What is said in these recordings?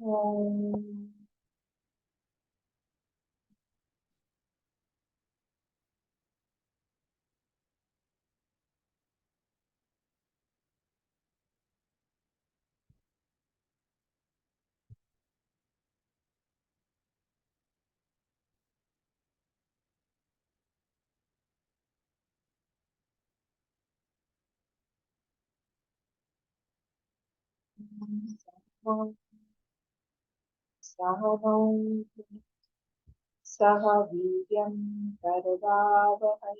ओम सहनौ सह वीर्यं करवावहै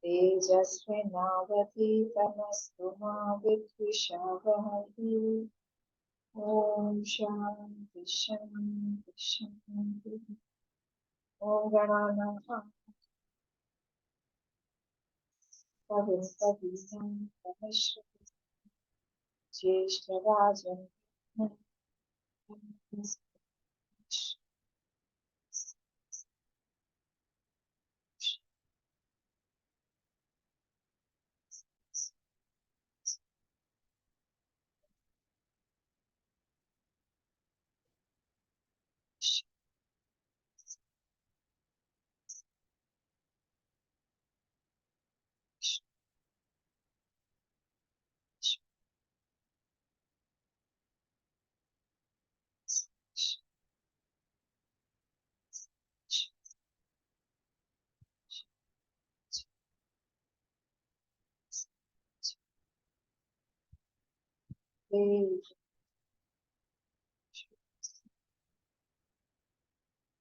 तेजस्विनावधीतमस्तु मा विद्विषावहै। ॐ शान्ति शान्ति शान्तिः। ॐ गणानां कविं कवीनां परमेश्वरं ज्येष्ठराजं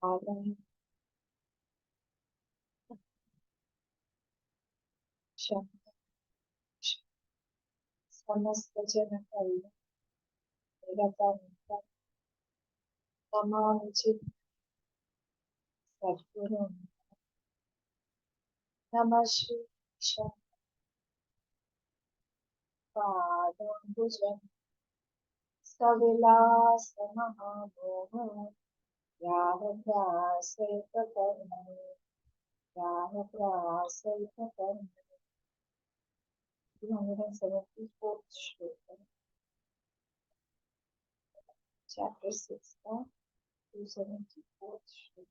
आलम समस्त जन कल्याण तमाम चित सद्गुरु नमः शिवाय पादांबुजं सविलास महामोह यावदासैतकर्मणि यावदासैतकर्मणि 274th श्लोक chapter 6 का 274th श्लोक।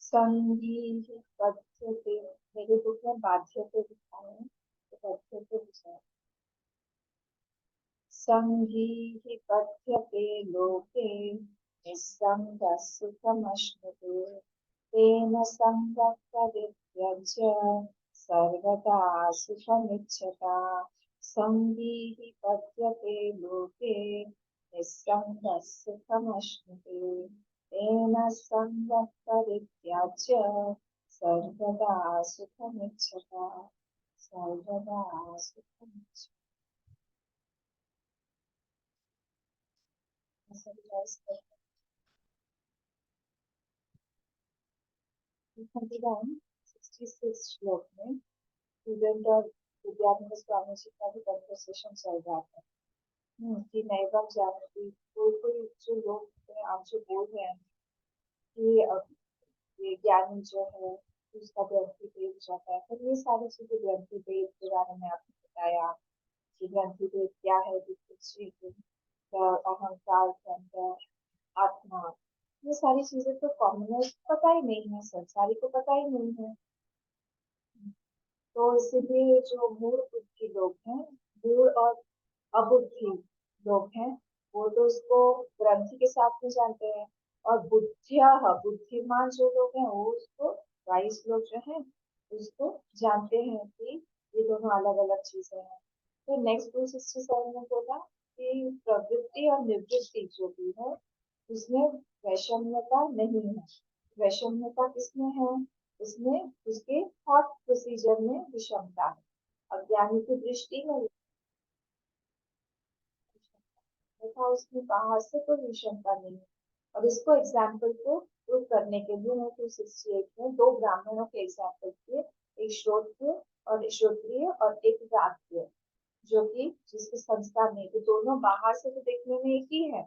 संगीः पद्यते, मेरे बुक में बाध्यते लिखा है तो पद्यते लिखा है। संगीः पद्यते लोके निस्संगः सुखमश्नुते तेन संगः परित्यज्य सर्वदा सुखमिच्छता। संगीः पद्यते लोके निस्संगः सुखमश्नुते तेन संगः परित्याज्य सर्वदा सुखमिच्छता। सर्वदा सुखमिच्छता। हम 66 श्लोक में स्टूडेंट और विद्यार्थी स्वामी जी का भी कन्वर्सेशन चल रहा था कि नैवम जानती, कोई जो लोग हैं, आप जो बोल रहे हैं कि ये ज्ञानी जो है उसका ग्रंथि भेद जाता है, तो ये सारी चीजें ग्रंथि भेद के बारे में आपने बताया कि ग्रंथि भेद क्या है, अहंकार के अंदर आत्मा, ये सारी चीजें तो कॉमनर्स पता ही नहीं है, संसारी को पता ही नहीं है। तो इसीलिए जो मूल बुद्धि लोग हैं, मूल और अबुद्धि लोग हैं, वो तो उसको ग्रंथि के साथ में जानते हैं, और बुद्धिमान जो लोग हैं वो उसको, वाइस लोग जो हैं उसको जानते हैं कि ये दोनों अलग अलग चीजें हैं। तो नेक्स्ट 267 में बोला कि प्रवृत्ति और निवृत्ति जो भी है उसमें वैषम्यता नहीं है। वैषम्यता किसमें है? उसमें उसके थॉट प्रोसीजर में विषमता है। अज्ञानी की दृष्टि में तथा उसमें बाहर से कोई विषमता नहीं है। और इसको एग्जाम्पल को प्रूव करने के लिए मैं 268 में दो ब्राह्मणों के एग्जाम्पल किए, एक श्रोत्रिय और श्रोत्रिय और एक रात्रिय, जो कि जिसके संस्कार नहीं, तो दोनों बाहर से तो देखने में एक ही है,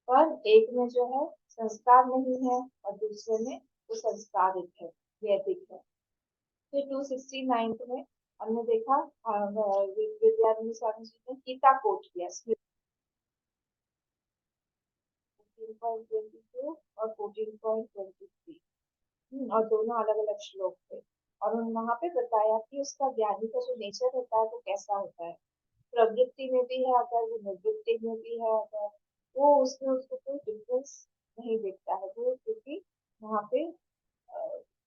पर एक में जो है संस्कार नहीं है और दूसरे में वो संस्कारित है, वैदिक है। फिर 269 में हमने देखा विद्यारण्य स्वामी जी ने गीता कोट किया, 14.22 और 14.23, और दोनों अलग अलग श्लोक थे। और वहां पे बताया कि उसका ज्ञानी का जो नेचर होता है वो कैसा होता है, प्रवृत्ति में भी है अगर, वो निवृत्ति में भी है अगर, वो उसमें उसको कोई डिफरेंस नहीं दिखता है वो, क्योंकि वहां पे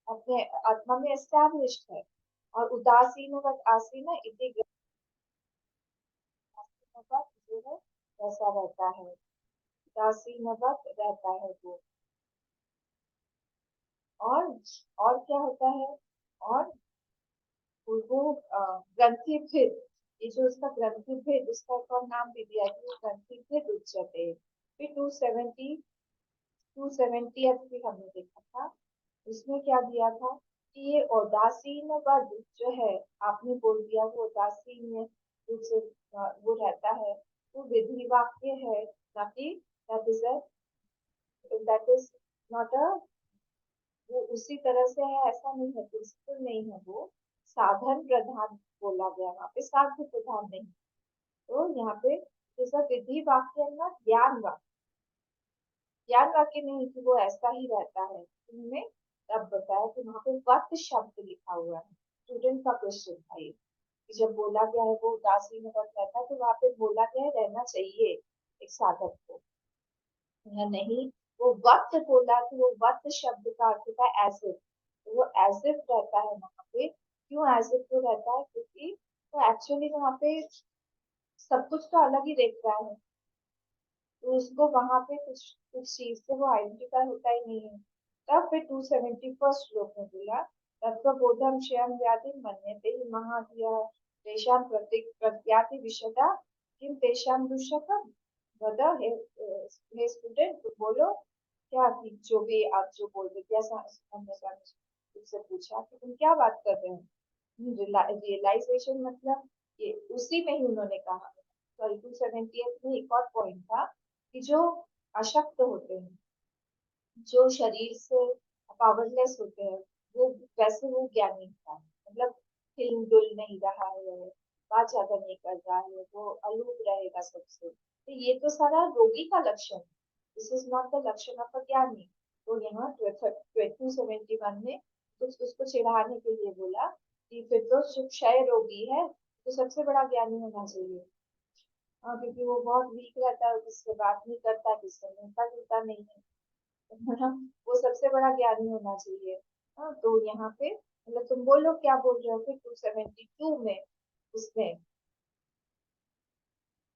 अपने आत्मा में एस्टैब्लिश्ड है। और उदासीन आसीन इति जो है वैसा रहता है, उदासीन रहता है वो। और और क्या होता है, और वो ग्रंथि भेद, ये जो उसका ग्रंथि भेद, उसका एक और नाम भी दिया है कि वो ग्रंथि भेद उच्चते। फिर 270 भी हमने देखा था, उसमें क्या दिया था कि ये उदासीन वद जो है, आपने बोल दिया वो उदासीन रूप से वो रहता है, वो विधि वाक्य है, ना कि दैट इज नॉट अ, वो उसी तरह से है ऐसा नहीं है, प्रिंसिपल नहीं है वो, साधन प्रधान बोला गया, वहाँ पे साध्य प्रधान नहीं। तो यहाँ पे जैसा विधि वाक्य है ना, ज्ञान वाक्य, ज्ञान वाक्य नहीं कि वो ऐसा ही रहता है। उन्होंने तब बताया कि वहाँ पे वक्त शब्द लिखा हुआ है, स्टूडेंट का क्वेश्चन था ये, कि जब बोला गया है वो उदासीन वक्त रहता है, तो वहाँ पे बोला गया है रहना चाहिए एक साधक को, या नहीं। वो वक्त बोला कि वो वक्त शब्द का अर्थ होता है एज इफ, तो वो एज इफ रहता है वहां पे। क्यों एज इफ वो रहता है, क्योंकि वो एक्चुअली वहां पे सब कुछ तो अलग ही देख रहा है, तो उसको वहां पे कुछ कुछ चीज से वो आइडेंटिफाई होता ही नहीं है। तब फिर 271 श्लोक में बोला, तत्वबोधम स्वयं व्याधि मन्यते ही महाधिया तेषां प्रत्याति विशदा किम तेषां दुष्यकम वद हे स्टूडेंट, तो बोलो क्या, कि जो भी आप जो बोल रहे थे, ऐसा हमने उससे पूछा कि तुम क्या बात कर रहे हो, रियलाइजेशन मतलब, ये उसी में ही उन्होंने कहा। सॉरी, 270 में एक और पॉइंट था कि जो अशक्त होते हैं, जो शरीर से पावरलेस होते हैं, वो वैसे वो ज्ञानी होता है, मतलब हिल डुल नहीं रहा है, बात ज्यादा नहीं कर रहा है, वो अलूप रहेगा सबसे, तो ये तो सारा रोगी का लक्षण, दिस इज नॉट द लक्षण ऑफ अ ज्ञानी। तो यहाँ 271 में कुछ उसको चिढ़ाने के लिए बोला कि फिर तो क्षय रोगी है, तो सबसे बड़ा ज्ञानी होना चाहिए। हाँ, क्योंकि वो बहुत वीक रहता है, किससे बात नहीं करता, किससे मिलता जुलता नहीं है ना, वो सबसे बड़ा ज्ञानी होना चाहिए। हाँ, तो यहाँ पे मतलब तुम बोलो क्या बोल रहे हो, फिर 272 में उसमें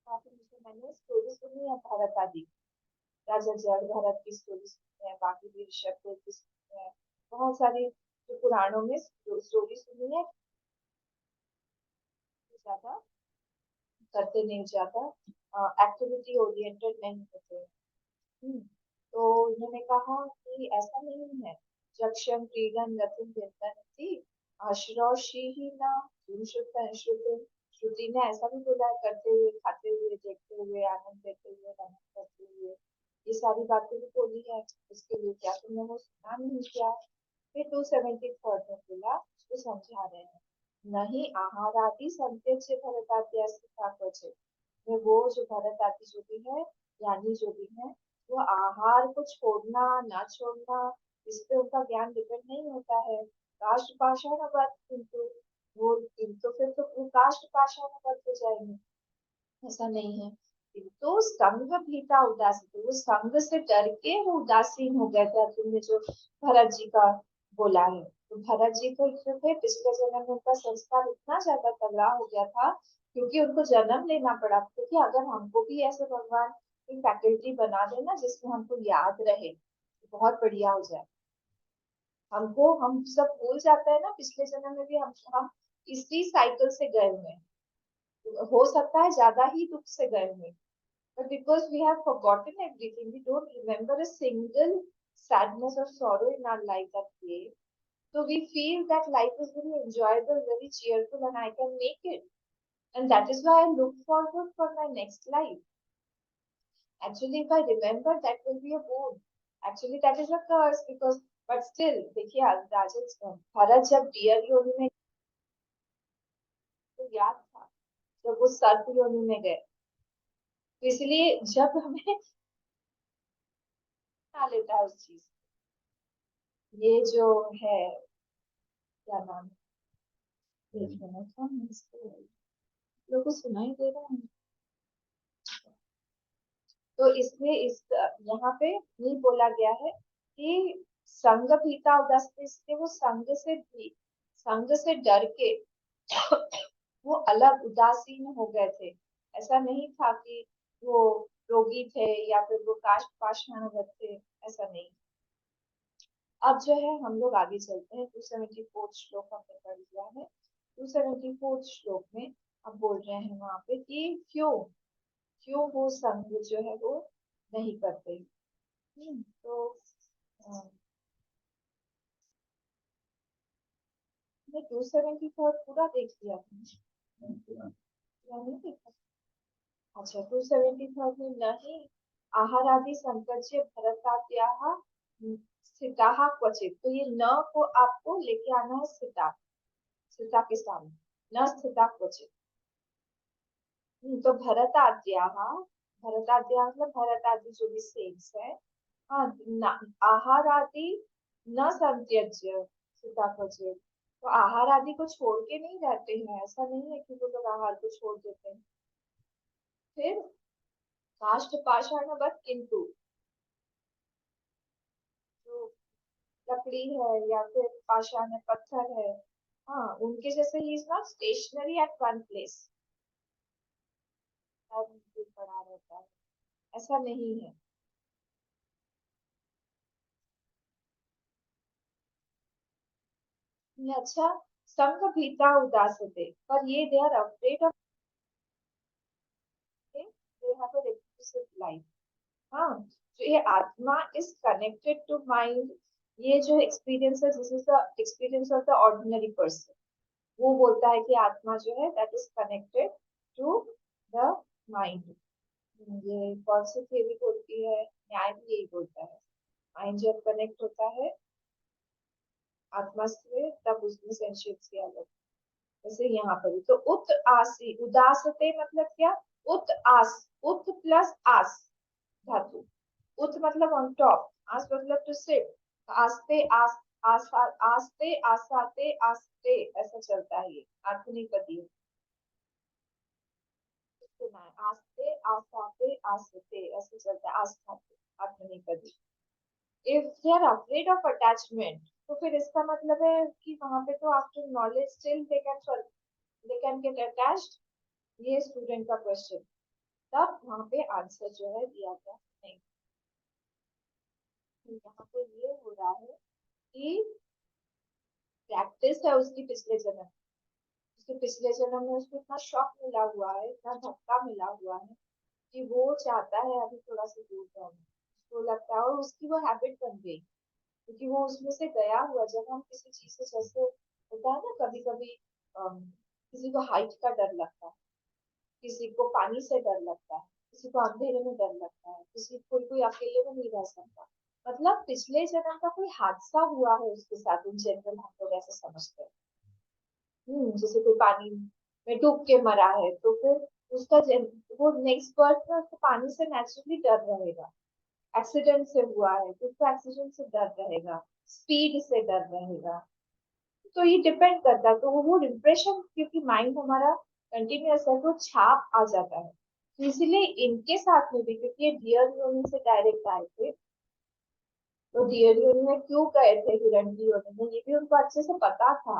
काफी मुझे मैंने स्टोरी सुनी है, भारत आदि राजा जड़ भरत की स्टोरी सुनी है, बाकी भी ऋषभ देव की सुनी है, बहुत सारी जो पुराणों में स्टोरी सुनी है, ज्यादा करते नहीं, ज्यादा एक्टिविटी ओरिएंटेड नहीं होते। तो उन्होंने कहा कि ऐसा नहीं है, जक्षम क्रीडन रतिम विन्दन्ति आश्रौषि ही ना श्रुतन श्रुति, श्रुति ने ऐसा भी बोला है, करते हुए, खाते हुए, देखते हुए, आनंद लेते हुए, रमण करते हुए, ये सारी बातें भी बोली है, उसके लिए क्या तुमने वो सुना नहीं क्या। फिर 273 में बोला, उसको समझा रहे हैं, नहीं आहारादि संत्यज्य भरताद्यस्य क्वचित, वो जो भरत आदि जो भी है, ज्ञानी जो भी है, वो आहार को छोड़ना ना छोड़ना, इस पे उनका ज्ञान डिपेंड नहीं होता है। काष्ठ पाषाण वध, किंतु वो, किंतु फिर तो वो काष्ठ पाषाण वध हो जाएंगे, ऐसा नहीं है। किंतु संग भीता उदासीन, तो वो संग से डर के वो उदासीन हो गए थे, तुमने जो भरत जी का बोला है, तो भरत जी तो जो थे पिछले जन्म में उनका संस्कार इतना ज्यादा तगड़ा हो गया था, क्योंकि उनको जन्म लेना पड़ा, क्योंकि अगर हमको भी ऐसे भगवान की फैकल्टी बना देना जिसमें हमको याद रहे, तो बहुत बढ़िया हो जाए। हमको हम सब भूल जाते हैं ना, पिछले जन्म में भी हम इसी साइकिल से गए हुए हैं, हो सकता है ज्यादा ही दुख से गए हुए, but because we have forgotten everything, we don't remember a single sadness or sorrow in our life that way, so we feel that life is very enjoyable, very cheerful, and I can make it, and that is why I look forward for my next life. Actually, if I remember, that will be a boon. Actually, that is a curse, because but still देखिए राजा भरत जब dear योनि में, तो याद था जब वो सर्प योनि में गए, तो इसलिए जब हमें बना लेता है उस चीज। ये जो है, क्या नाम, एक मिनट, हम इसको लोगों को सुनाई दे रहा है। तो इसमें इस यहाँ पे ये बोला गया है कि संग पीता उदास, इसलिए वो संग से डर के वो अलग उदासीन हो गए थे। ऐसा नहीं था कि वो रोगी थे या फिर वो काष्ठ पाषाणवत थे, ऐसा नहीं। अब जो है हम लोग आगे चलते हैं। 274 श्लोक हमने पढ़ लिया है। 274 श्लोक में अब बोल रहे हैं वहां पे कि क्यों क्यों वो संग जो है वो नहीं करते। तो मैं 274 पूरा देख लिया था या नहीं देखा? अच्छा, 274 में नहीं, आहारादि संकज्य भरताद्याः स्थिताः क्वचित, तो ये न को आपको लेके आना है स्थिता, स्थिता के सामने, न स्थिता क्वचित। तो भरताद्याः, भरताद्याः मतलब भरतादि जो भी सेम्स है। हाँ, आहारादि न संत्यज्य स्थिता क्वचित, तो आहार आदि को छोड़ के नहीं रहते हैं, ऐसा नहीं है कि वो लोग आहार को छोड़ देते हैं। फिर काष्ठ पाषाणवत, किंतु जो लकड़ी है या फिर पाषाण है, पत्थर है, हाँ उनके जैसे ही is not stationary at one place, पड़ा रहता है, ऐसा नहीं है। ये अच्छा, संग भीता उदास होते, पर ये they are afraid of, they have a reclusive life. हाँ, तो ये आत्मा इज कनेक्टेड टू माइंड, ये जो एक्सपीरियंस है, this is the experience of the ordinary person. वो बोलता है कि आत्मा जो है that is connected to the mind. ये कौन सी थ्योरी बोलती है? न्याय भी यही बोलता है। माइंड जब कनेक्ट होता है आत्मा से, तब उसमें सेंशियस किया जाता है। जैसे यहाँ पर भी तो उत आसी उदासते मतलब क्या? उत आस, उत प्लस आस धातु। उत मतलब ऑन टॉप, आस मतलब टू सिट। आस्ते आस, आसा आस्ते आसाते आस्ते, ऐसा चलता है। ये आत्मनिपदी सुना है, आस्ते आसाते आस्ते ऐसे चलता है, आस्थाते आत्मनिपदी। If they are afraid of attachment, तो फिर इसका मतलब है कि वहां पे तो after knowledge still they can get attached. ये स्टूडेंट का क्वेश्चन, तब वहां पे आंसर जो है दिया गया नहीं। यहाँ पे ये हो रहा है कि प्रैक्टिस है उसकी पिछले जन्म, उसके पिछले जन्म में उसको इतना शॉक मिला हुआ है, इतना धक्का मिला हुआ है कि वो चाहता है अभी थोड़ा सा दूर जाना, उसको लगता है, और उसकी वो हैबिट बन गई, क्योंकि वो उसमें से गया हुआ। जब हम किसी चीज से, जैसे होता है ना कभी कभी किसी को हाइट का डर लगता है, किसी को पानी से डर लगता है, किसी को अंधेरे में डर लगता है, किसी कोई कोई अकेले में नहीं रह सकता, मतलब पिछले जन्म का कोई हादसा हुआ है उसके साथ, इन जनरल हम लोग ऐसे समझते हैं। जैसे कोई पानी में डूब के मरा है, तो फिर वो नेक्स्ट बर्थ में उसको पानी से नेचुरली डर रहेगा। एक्सीडेंट से हुआ है तो उसको एक्सीडेंट से डर रहेगा, स्पीड से डर रहेगा। तो ये डिपेंड करता है, तो वो इम्प्रेशन, क्योंकि माइंड हमारा कंटिन्यूअस है तो छाप आ जाता है। तो इसीलिए इनके साथ में भी, क्योंकि ये डियर योनि से डायरेक्ट आए थे, तो डियर योनि में क्यों गए थे हिरण्य योनि में, ये भी उनको अच्छे से पता था,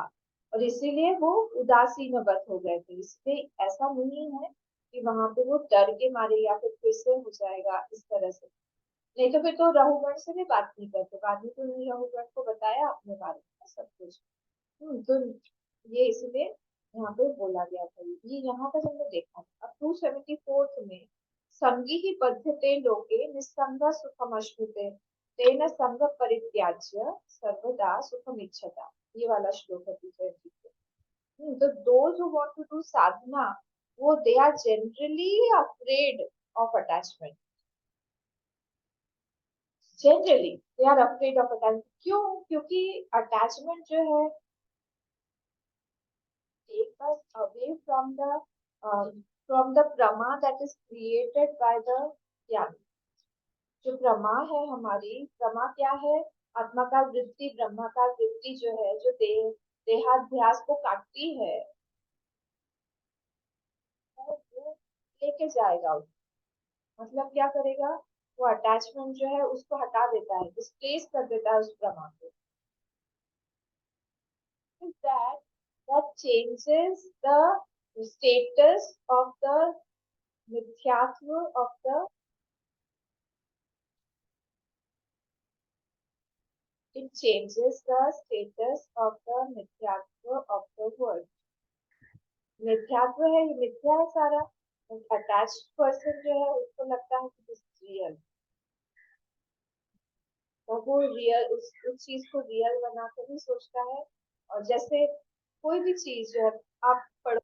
और इसीलिए वो उदासीन व्रत हो गए थे। इसलिए ऐसा नहीं है कि वहां पे वो डर के मारे या फिर से हो जाएगा इस तरह से। नहीं तो फिर तो रहुगण से भी बात नहीं करते, बाद में तो रहुगण को बताया अपने बारे में सब कुछ। तो ये इसलिए यहाँ पे बोला गया था। ये यहाँ तक हमने देखा। अब 274 में संगी ही बद्धते लोके निस्संग सुखम अश्नुते तेन संग परित्याज्य सर्वदा सुखम इच्छता, ये वाला श्लोक है 274। तो those who want to do साधना, वो they are generally afraid of attachment, generally they are afraid of attachment. क्यों? क्योंकि अटैचमेंट जो है take us away from the prama that is created by the jnana. जो प्रमा है हमारी, प्रमा क्या है? आत्माकार वृत्ति, ब्रह्माकार वृत्ति जो है, जो देहाध्यास को काटती है, वो लेके जाएगा मतलब क्या करेगा? वो अटैचमेंट जो है उसको हटा देता है, डिस्प्लेस कर देता है उस प्रमा को। Is that changes the status of the mithyatva of the, it changes the status of the mithyatva of the world. मिथ्यात्व है, ये मिथ्या है सारा। अटैच्ड पर्सन जो है उसको लगता है कि दिस रियल, तो वो रियल उस चीज को रियल बनाकर ही सोचता है। और जैसे कोई भी चीज जो है, आप पढ़ो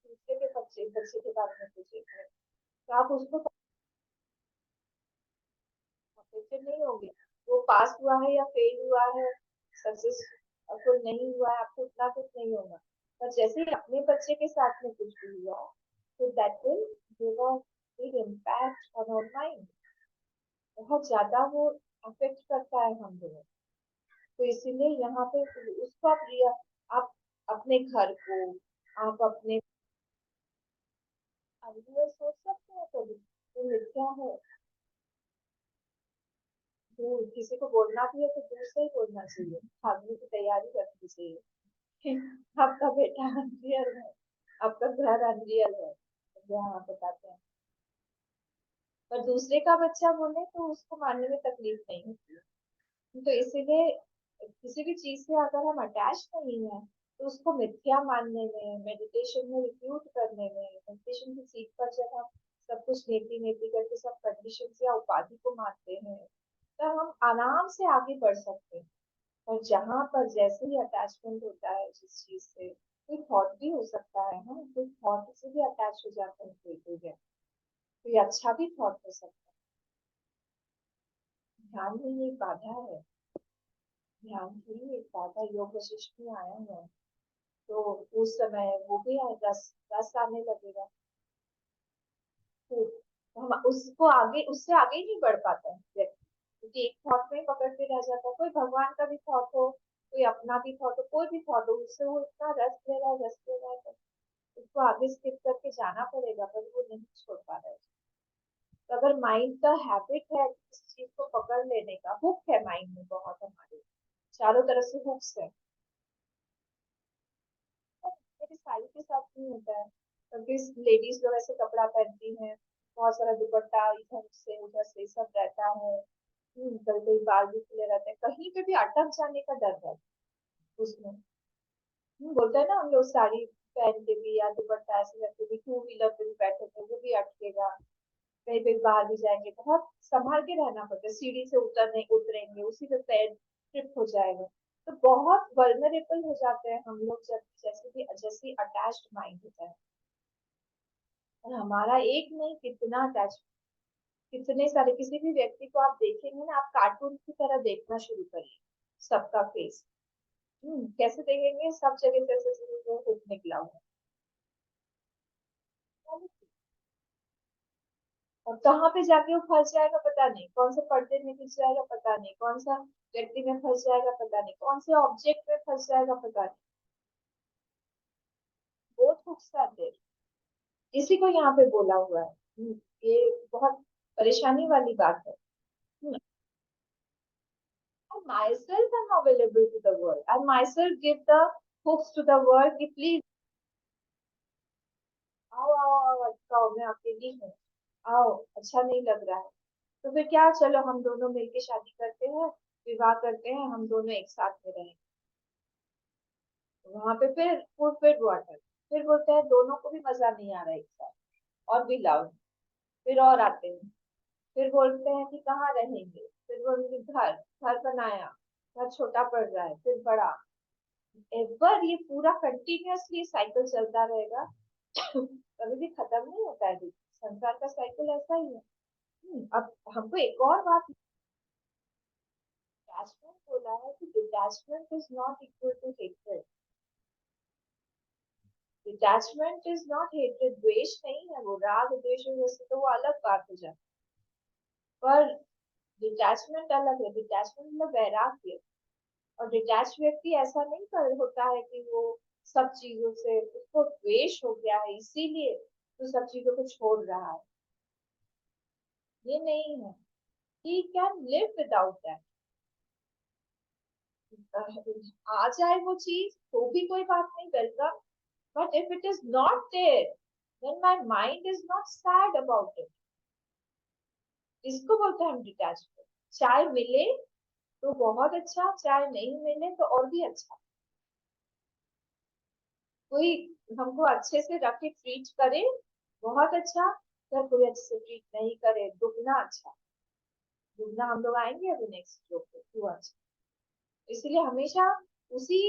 दूसरे के बच्चे बच्चे के बारे में कुछ देख रहे हैं, तो आप उसको कंपेरिजन नहीं होंगे, वो पास हुआ है या फेल हुआ है, सक्सेसफुल नहीं हुआ है, आपको उतना कुछ नहीं होगा। पर जैसे ही अपने बच्चे के साथ में कुछ भी हुआ, तो that will give a big impact on our mind, बहुत ज्यादा वो अफेक्ट करता है हम लोगों। तो इसीलिए यहाँ पे उसको आप रिया, आप अपने घर को, आप अपने अंदर सोच सकते हैं कभी तो मिथ्या है। दूर किसी को बोलना भी है तो दूर से ही बोलना चाहिए, भागने की तैयारी रखनी चाहिए। आपका बेटा अनरियल है, आपका घर अनरियल है, जहाँ आप बताते हैं। पर दूसरे का बच्चा बोले तो उसको मानने में तकलीफ नहीं होती है। तो इसीलिए किसी भी चीज से अगर हम अटैच नहीं है, तो उसको मिथ्या मानने में, मेडिटेशन में रिफ्यूट करने में, मेडिटेशन की सीट पर जब हम सब कुछ नेति नेति करके सब कंडीशन या उपाधि को मानते हैं, तब हम आराम से आगे बढ़ सकते हैं। और जहां पर जैसे ही अटैचमेंट होता है जिस चीज से, कोई थॉट भी हो सकता है, हम कोई थॉट से भी अटैच हो जाते हैं, कोई कोई अच्छा भी थॉट हो सकता है। ध्यान में ये एक बाधा है, ध्यान की ही एक बाधा। योग वशिष्ठ में आया है, तो उस समय वो भी आए, रस रस आने लगेगा, तो हम उसको आगे, उससे आगे ही नहीं बढ़ पाता है व्यक्ति, क्योंकि एक थॉट में पकड़ के रह जाता है। कोई भगवान का भी थॉट हो, कोई अपना भी थॉट हो, कोई भी थॉट हो, उससे वो इतना रस ले रहा है, तो उसको आगे स्किप करके जाना पड़ेगा, पर वो नहीं छोड़ पा रहा है। तो अगर माइंड का हैबिट है इस चीज को पकड़ लेने का, हुक है माइंड में बहुत, हमारे चारों तरफ से हुक्स है। मेरी साड़ी के साथ नहीं होता है, क्योंकि लेडीज लोग ऐसे कपड़ा पहनती हैं, बहुत सारा दुपट्टा इधर से उधर से सब रहता है। कभी कभी बाल भी खुले रहते हैं, कहीं पे भी अटक जाने का डर है उसमें। बोलते हैं ना हम लोग, साड़ी पहन के भी या दुपट्टा ऐसे रखते भी, टू व्हीलर पे भी बैठे थे, वो भी अटकेगा। कहीं पे बाहर भी जाएंगे, बहुत संभाल के रहना पड़ता है, सीढ़ी से उतरने उतरेंगे उसी पे पैर ट्रिप हो जाएगा। तो बहुत वल्नरेबल हो जाते हैं हम लोग, जब जैसे अटैच्ड माइंड होता है। और हमारा एक नहीं, कितना अटैच, कितने सारे, किसी भी व्यक्ति को आप देखेंगे ना, आप कार्टून की तरह देखना शुरू करिए सबका फेस। कैसे देखेंगे? सब जगह से ऐसे हुक निकला हुआ है। और कहाँ पे जाके वो फंस जाएगा पता नहीं, कौन से पर्दे में घुस जाएगा पता नहीं, कौन सा व्यक्ति में फंस जाएगा पता नहीं, कौन से ऑब्जेक्ट में फंस जाएगा पता नहीं। बहुत नुकसान है, इसी को यहाँ पे बोला हुआ है। ये बहुत परेशानी वाली बात है। I myself am available to the world. I myself give the hooks to the world कि प्लीज आओ आओ आओ, अच्छा आओ, मैं अकेली हूँ, आओ, अच्छा नहीं लग रहा है, तो फिर क्या, चलो हम दोनों मिलके शादी करते हैं, विवाह करते हैं, हम दोनों एक साथ में रहेंगे। वहां पे फिर फूड फिर वाटर, फिर बोलते हैं दोनों को भी मजा नहीं आ रहा है एक साथ, और भी लाओ, फिर और आते हैं, फिर बोलते हैं कि कहाँ रहेंगे, फिर बोलेंगे घर, घर बनाया, घर छोटा पड़ रहा है, फिर बड़ा, एवर ये पूरा कंटिन्यूअसली साइकिल चलता रहेगा। कभी भी खत्म नहीं होता है, संसार का साइकिल ऐसा ही है। अब हमको एक और बात, डिटैचमेंट बोला है कि detachment is not equal to hatred. Detachment is not hatred, द्वेष नहीं है वो, राग द्वेष वैसे तो वो अलग बात हो जाती, पर डिटैचमेंट अलग है। डिटैचमेंट मतलब वैराग्य। और डिटैच व्यक्ति ऐसा नहीं कर होता है कि वो सब चीजों से उसको द्वेष हो गया है इसीलिए तो सब चीजों को छोड़ रहा है, ये नहीं है। He can live without that. आ जाए वो चीज तो भी कोई बात नहीं, welcome. But if it is not there then my mind is not sad about it. इसको बोलते हैं हम डिटैचमेंट। चाहे मिले तो बहुत अच्छा, चाहे नहीं मिले तो और भी अच्छा। कोई हमको अच्छे से रख के ट्रीट करे, बहुत अच्छा। अगर कोई अच्छे से ट्रीट नहीं करे, दुगना अच्छा। दुगना हम लोग आएंगे अभी नेक्स्ट जोक पे, क्यों अच्छा। इसलिए हमेशा उसी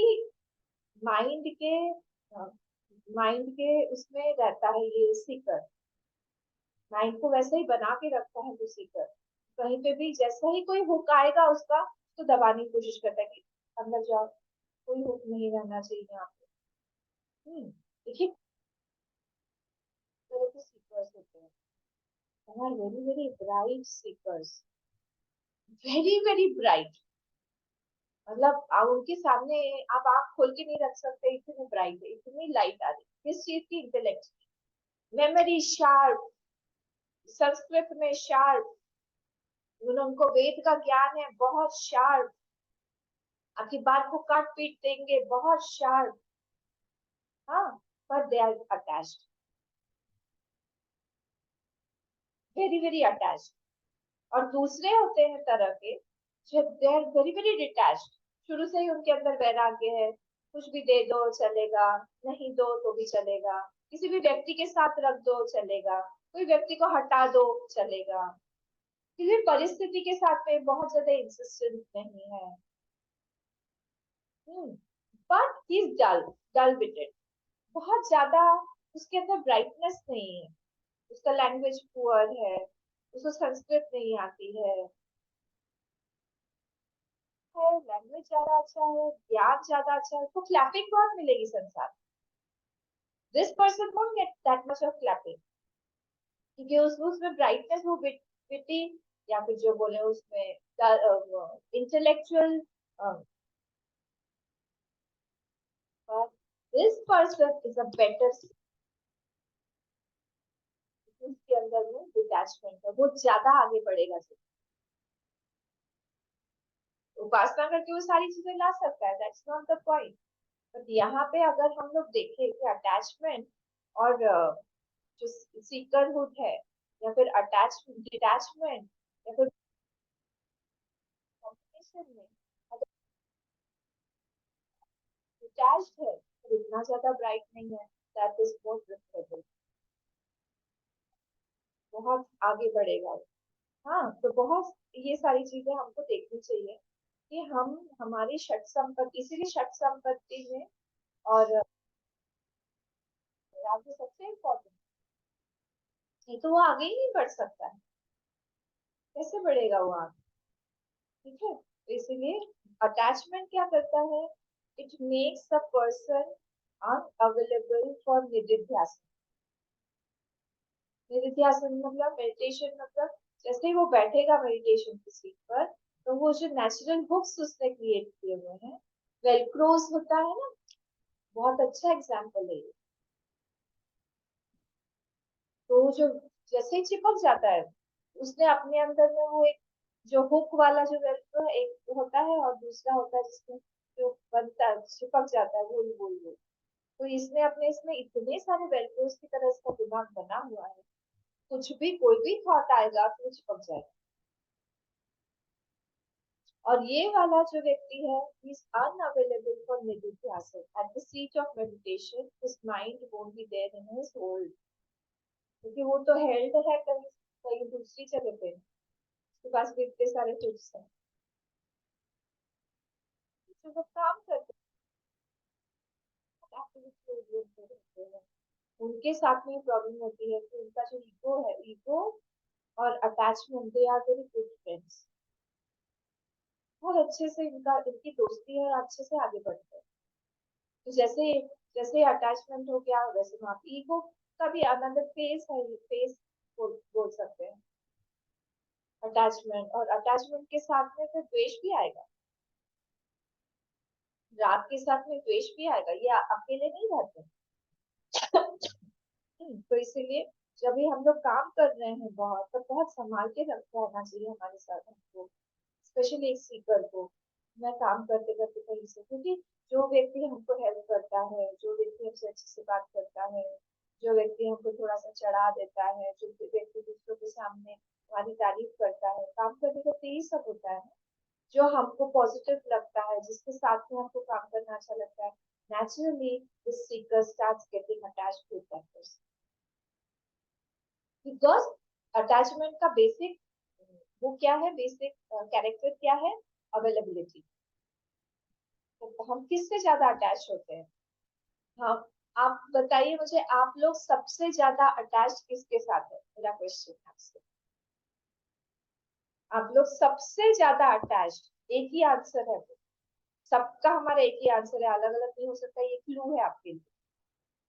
माइंड के उसमें रहता है ये सीकर। माइंड को वैसे ही बना के रखता है वो सीकर। कहीं पे भी जैसा ही कोई हुक आएगा उसका तो दबाने की कोशिश करता है कि अंदर जाओ, कोई हुक नहीं रहना चाहिए यहाँ पे। देखिए तरह के सीकर्स होते हैं। They are very very bright seekers, very very bright। मतलब आप उनके सामने आप आंख खोल के नहीं रख सकते, इतने ब्राइट है, इतनी लाइट आ रही है। किस चीज की? इंटेलेक्ट। मेमोरी शार्प, संस्कृत में शार्प, उनको वेद का ज्ञान है बहुत शार्प, आपकी बात को काट पीट देंगे बहुत शार्प। हाँ, पर they are attached, very very attached. और दूसरे होते हैं तरह के जो they are very very detached. शुरू से ही उनके अंदर वैराग्य है, कुछ भी दे दो चलेगा, नहीं दो तो भी चलेगा, किसी भी व्यक्ति के साथ रख दो चलेगा, कोई व्यक्ति को हटा दो चलेगा, किसी परिस्थिति के साथ में बहुत ज्यादा इंसिस्टेंट नहीं है। But he is dull, dull witted, बहुत ज्यादा उसके अंदर ब्राइटनेस नहीं है। उसका लैंग्वेज पुअर है, उसको संस्कृत नहीं आती है, लैंग्वेज ज्यादा अच्छा है, ज्ञान ज्यादा अच्छा है, उसको क्लैपिंग बहुत मिलेगी संसार। This person won't get that much of clapping, क्योंकि उसमें ब्राइटनेस वो विटी, या फिर जो बोले उसमें intellectual. This person is a better, उसके अंदर में डिटैचमेंट है, वो ज्यादा आगे बढ़ेगा। उपासना करके वो सारी चीजें ला सकता है, that's not the point. But यहाँ पे अगर हम लोग देखें कि अटैचमेंट और जो सीकरहुड है, या फिर अटैच डिटैचमेंट, या फिर कॉम्बिनेशन में अगर डिटैच्ड है तो इतना ज्यादा ब्राइट नहीं है, दैट इज मोर प्रेफरेबल, बहुत आगे बढ़ेगा। हाँ, तो बहुत ये सारी चीजें हमको देखनी चाहिए कि हम हमारी षट संपत्ति, इसीलिए षट संपत्ति में और राज्य सबसे इम्पोर्टेंट, नहीं तो वो आगे ही नहीं बढ़ सकता है। कैसे बढ़ेगा वो आगे? ठीक है, तो इसीलिए अटैचमेंट क्या करता है? It makes the person unavailable for निधिध्यासन। निधिध्यासन मतलब मेडिटेशन, मतलब जैसे ही वो बैठेगा मेडिटेशन की सीट पर, तो वो जो नेचुरल हुक्स उसने क्रिएट किए हुए हैं, वेलक्रोज होता है ना, बहुत अच्छा एग्जाम्पल है ये। तो जो जैसे ही चिपक जाता है, उसने अपने अंदर में वो एक जो हुक वाला जो वेलक्रो है, एक होता है और दूसरा होता है जिसमें जो बनता है चिपक जाता है गोल गोल गोल। तो इसने अपने इसमें इतने सारे वेलक्रोज की तरह इसका दिमाग बना हुआ है, कुछ भी कोई भी थॉट आएगा तो वो चिपक जाएगा। और ये वाला जो व्यक्ति है, is unavailable for meditation at the seat of meditation, his mind won't be there in his hold, क्योंकि वो तो हेल्ड है कहीं कहीं दूसरी जगह पे, उसके पास भी इतने सारे टिप्स हैं जो वो काम करते हैं, activity oriented होते हैं। उनके साथ में प्रॉब्लम होती है कि उनका जो ईगो है, ईगो और attachment, they are very good friends. बहुत अच्छे से इनका इनकी दोस्ती है और अच्छे से आगे बढ़ते हैं। तो जैसे जैसे अटैचमेंट हो गया, वैसे वहां ईगो उसका भी अनदर फेस है, ये फेस बोल सकते हैं अटैचमेंट। और अटैचमेंट के साथ में फिर द्वेष भी आएगा, राग के साथ में द्वेष भी आएगा, ये अकेले नहीं रहते। तो इसीलिए जब भी हम लोग काम कर रहे हैं बहुत, तो बहुत संभाल के रहना चाहिए हमारे साथ हमको, स्पेशली एक सीकर को। मैं काम करते करते कहीं से, क्योंकि जो व्यक्ति हमको हेल्प करता है, जो व्यक्ति हमसे अच्छे से बात करता है, जो व्यक्ति हमको थोड़ा सा चढ़ा देता है, जो व्यक्ति दूसरों के सामने हमारी तारीफ करता है, काम करते करते यही सब होता है। जो हमको पॉजिटिव लगता है, जिसके साथ में हमको काम करना अच्छा लगता है, naturally this seeker starts getting attached to that person, because attachment का बेसिक वो क्या है, बेसिक कैरेक्टर क्या है, अवेलेबिलिटी। तो हम किससे ज्यादा अटैच होते हैं? हम, आप बताइए मुझे, आप लोग सबसे ज्यादा अटैच किसके साथ है? मेरा क्वेश्चन आपसे, आप लोग सबसे ज्यादा अटैच, एक ही आंसर है, सबका हमारा एक ही आंसर है, अलग अलग नहीं हो सकता, ये क्लू है आपके लिए।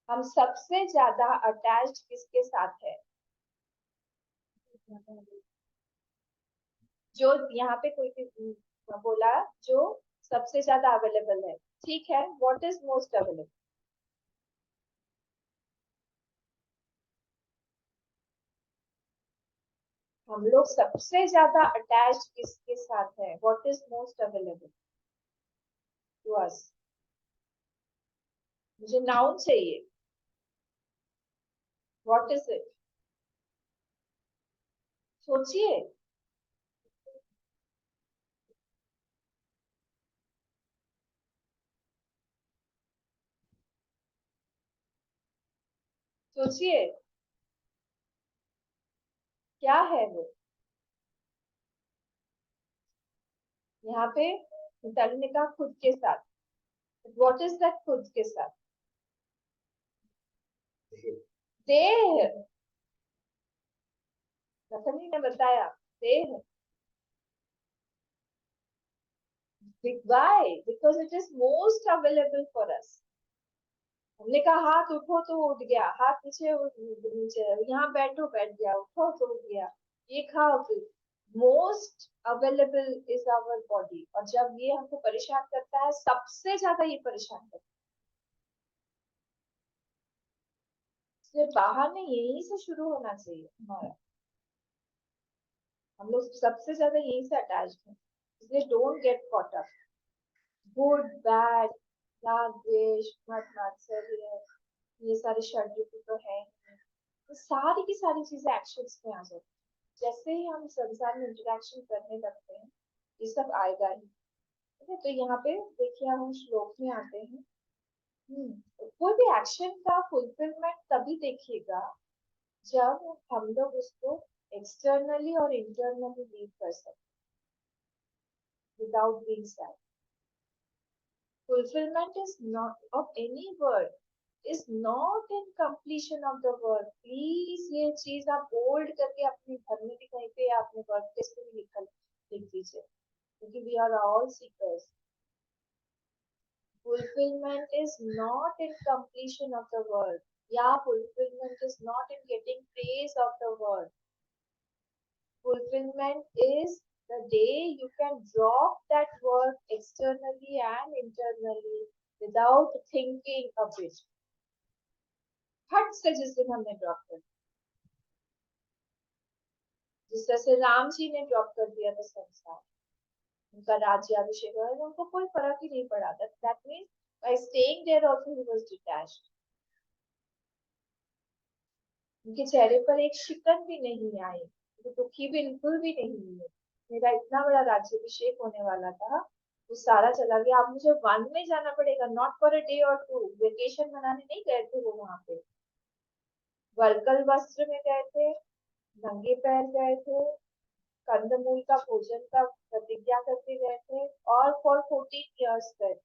हम सबसे ज्यादा अटैच किसके साथ है? जो यहाँ पे कोई भी बोला, जो सबसे ज्यादा अवेलेबल है, ठीक है, व्हाट इज मोस्ट अवेलेबल? हम लोग सबसे ज्यादा अटैच किसके साथ है? What is most available to us? मुझे नाउन चाहिए, व्हाट इज इट? सोचिए। सोचिए क्या है वो? यहाँ पे मिताली ने कहा खुद के साथ, व्हाट इज दैट खुद के साथ? देह। रतनी ने बताया देह। Why? Because it is most available for us. हमने कहा हाथ उठो तो उठ गया, हाथ नीचे नीचे, यहाँ बैठो बैठ गया, उठो तो उठ गया, ये खाओ फिर। Most available is our body, और जब ये हमको परेशान करता है, सबसे ज्यादा ये परेशान करता है, इसलिए बाहर में यहीं से शुरू होना चाहिए हमारा। हम लोग सबसे ज्यादा यहीं से अटैच हैं, इसलिए don't get caught up. Good bad, राग द्वेष, मत मात्सर्य, ये सारे षड्रिपु तो है, तो सारी की सारी चीजें एक्शंस में आ जाती है। जैसे ही हम संसार में इंटरेक्शन करने लगते हैं, ये सब आएगा ही। ठीक है, तो यहाँ पे देखिए हम श्लोक में आते हैं। कोई भी एक्शन का फुलफिलमेंट तभी देखिएगा जब हम लोग उसको एक्सटर्नली और इंटरनली लीव कर सकते, without being sad. fulfillment is not of any word is not in completion of the word. Please ये चीज आप बोल्ड करके अपने घर में भी कहीं पे, अपने वर्क प्लेस पे भी लिख दीजिए, क्योंकि we are all seekers. Fulfillment is not in completion of the word. Yeah, fulfillment is not in getting praise of the word. Fulfillment is the day you can drop that work externally and internally without thinking of it. हट से जिस दिन हमने drop कर, जिस तरह से राम जी ने ड्रॉप कर दिया था संसार, उनका राज्याभिषेक हुआ, उनको कोई फर्क ही नहीं पड़ा। That means by staying there also he was detached. उनके चेहरे पर एक शिकन भी नहीं आई, वो दुखी बिल्कुल भी नहीं हुए। मेरा इतना बड़ा राज्याभिषेक होने वाला था, वो सारा चला गया, अब मुझे वन में जाना पड़ेगा, नॉट फॉर अ डे और टू। वेकेशन मनाने नहीं गए थे वो वहां पे, वल्कल वस्त्र में गए थे, नंगे पैर गए थे, कंदमूल का भोजन का प्रतिज्ञा करके गए थे, और फॉर 14 years गए।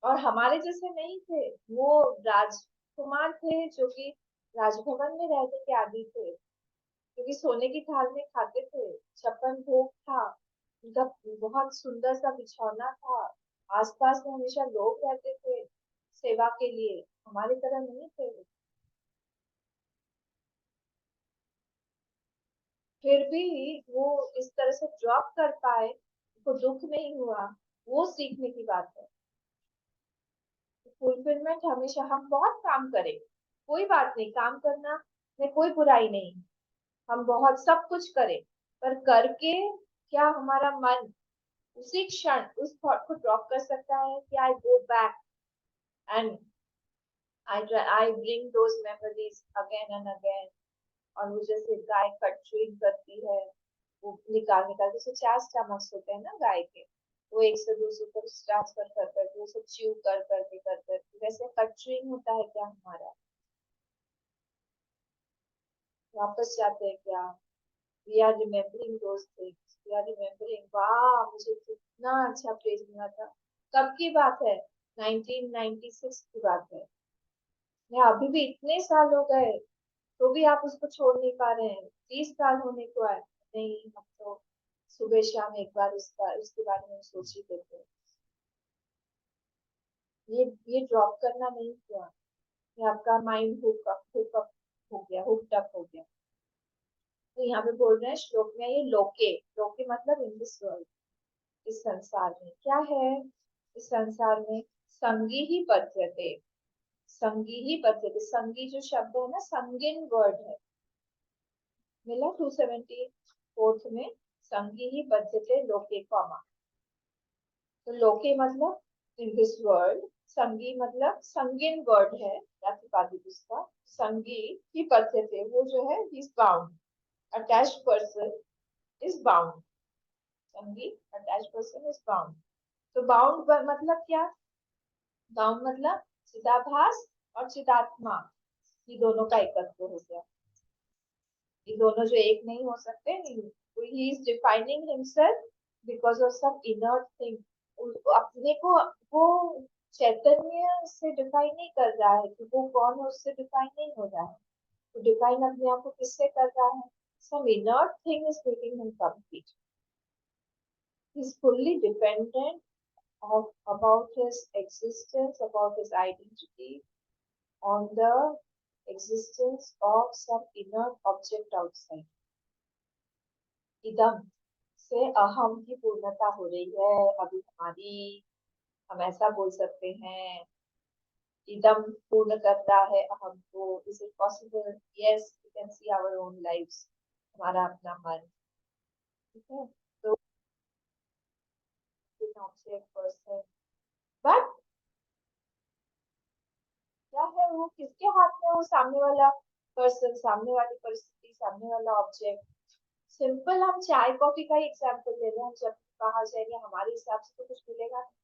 और हमारे जैसे नहीं थे, वो राजकुमार थे जो कि राजभवन में रहने के आदी थे, क्योंकि सोने की थाल में खाते थे, छप्पन भोग था उनका, बहुत सुंदर सा बिछौना था, आसपास में हमेशा लोग रहते थे सेवा के लिए। हमारी तरह नहीं थे वो। फिर भी वो इस तरह से ड्रॉप कर पाए, उनको दुख नहीं हुआ, वो सीखने की बात है। फुलफिलमेंट हमेशा, हम बहुत काम करें, कोई बात नहीं, काम करना में कोई बुराई नहीं, हम बहुत सब कुछ करें, पर करके क्या हमारा मन उसी क्षण उस थॉट को ड्रॉप कर सकता है कि I go back and I bring those memories again and again. और वो जैसे गाय कटरिंग करती है, वो निकाल निकाल, जैसे 4 स्टमक्स होते हैं ना गाय के, वो एक से दूसरे को ट्रांसफर कर करके वो सब च्यू कर करके वैसे कटरिंग होता है क्या हमारा, वापस जाते हैं क्या, we are remembering those things, we are remembering, वाह मुझे कितना अच्छा प्रेज मिला था। कब की बात है? 1996 की बात है। मैं अभी भी इतने साल हो गए तो भी आप उसको छोड़ नहीं पा रहे हैं, 30 साल होने को है। नहीं, हम तो सुबह शाम एक बार उसका उसके बारे में सोच ही लेते हैं। ये ड्रॉप करना नहीं हुआ, ये आपका माइंड हुक अप हो गया, हुक्ड अप हो गया। तो यहाँ पे बोल रहे हैं श्लोक में, ये लोके, लोके मतलब इन दिस वर्ल्ड, इस संसार में क्या है, इस संसार में संगी ही बध्यते, संगी ही बध्यते, संगी जो शब्द है ना, संगिन वर्ड है, मिला 274 में, संगी ही बध्यते लोके कॉमा। तो लोके मतलब इन दिस वर्ल्ड, संगी मतलब संगिन वर्ड है प्रतिपादित उसका, संगी ही बध्यते वो जो है he is bound, attached person is bound, संगी अटैच्ड पर्सन इज बाउंड। तो बाउंड मतलब क्या, बाउंड मतलब चिदाभास और चिदात्मा, ये दोनों का एकत्व हो गया, ये दोनों जो एक नहीं हो सकते, नहीं, तो he is defining himself because of some inner thing, अपने को वो चैतन्य से डिफाइन नहीं कर रहा है कि वो कौन है, उससे डिफाइन नहीं हो रहा है, तो डिफाइन अपने आप को किससे कर रहा है, some inner thing is making him complete, he is fully dependent of about his existence, about his identity, on the existence of some inner object outside. इदम से अहम की पूर्णता हो रही है अभी हमारी, हम ऐसा बोल सकते हैं, इदम पूर्ण करता है अहम को, is it possible, yes we can see our own lives, हमारा अपना मन, ठीक है, तो ऑब्जेक्ट पर्सन, बट क्या है वो, किसके हाथ में, वो सामने वाला पर्सन, सामने वाली परिस्थिति, सामने वाला ऑब्जेक्ट। सिंपल हम चाय कॉफी का ही एग्जांपल ले रहे हैं, हम जब बाहर जाएंगे हमारे हिसाब से तो कुछ मिलेगा नहीं,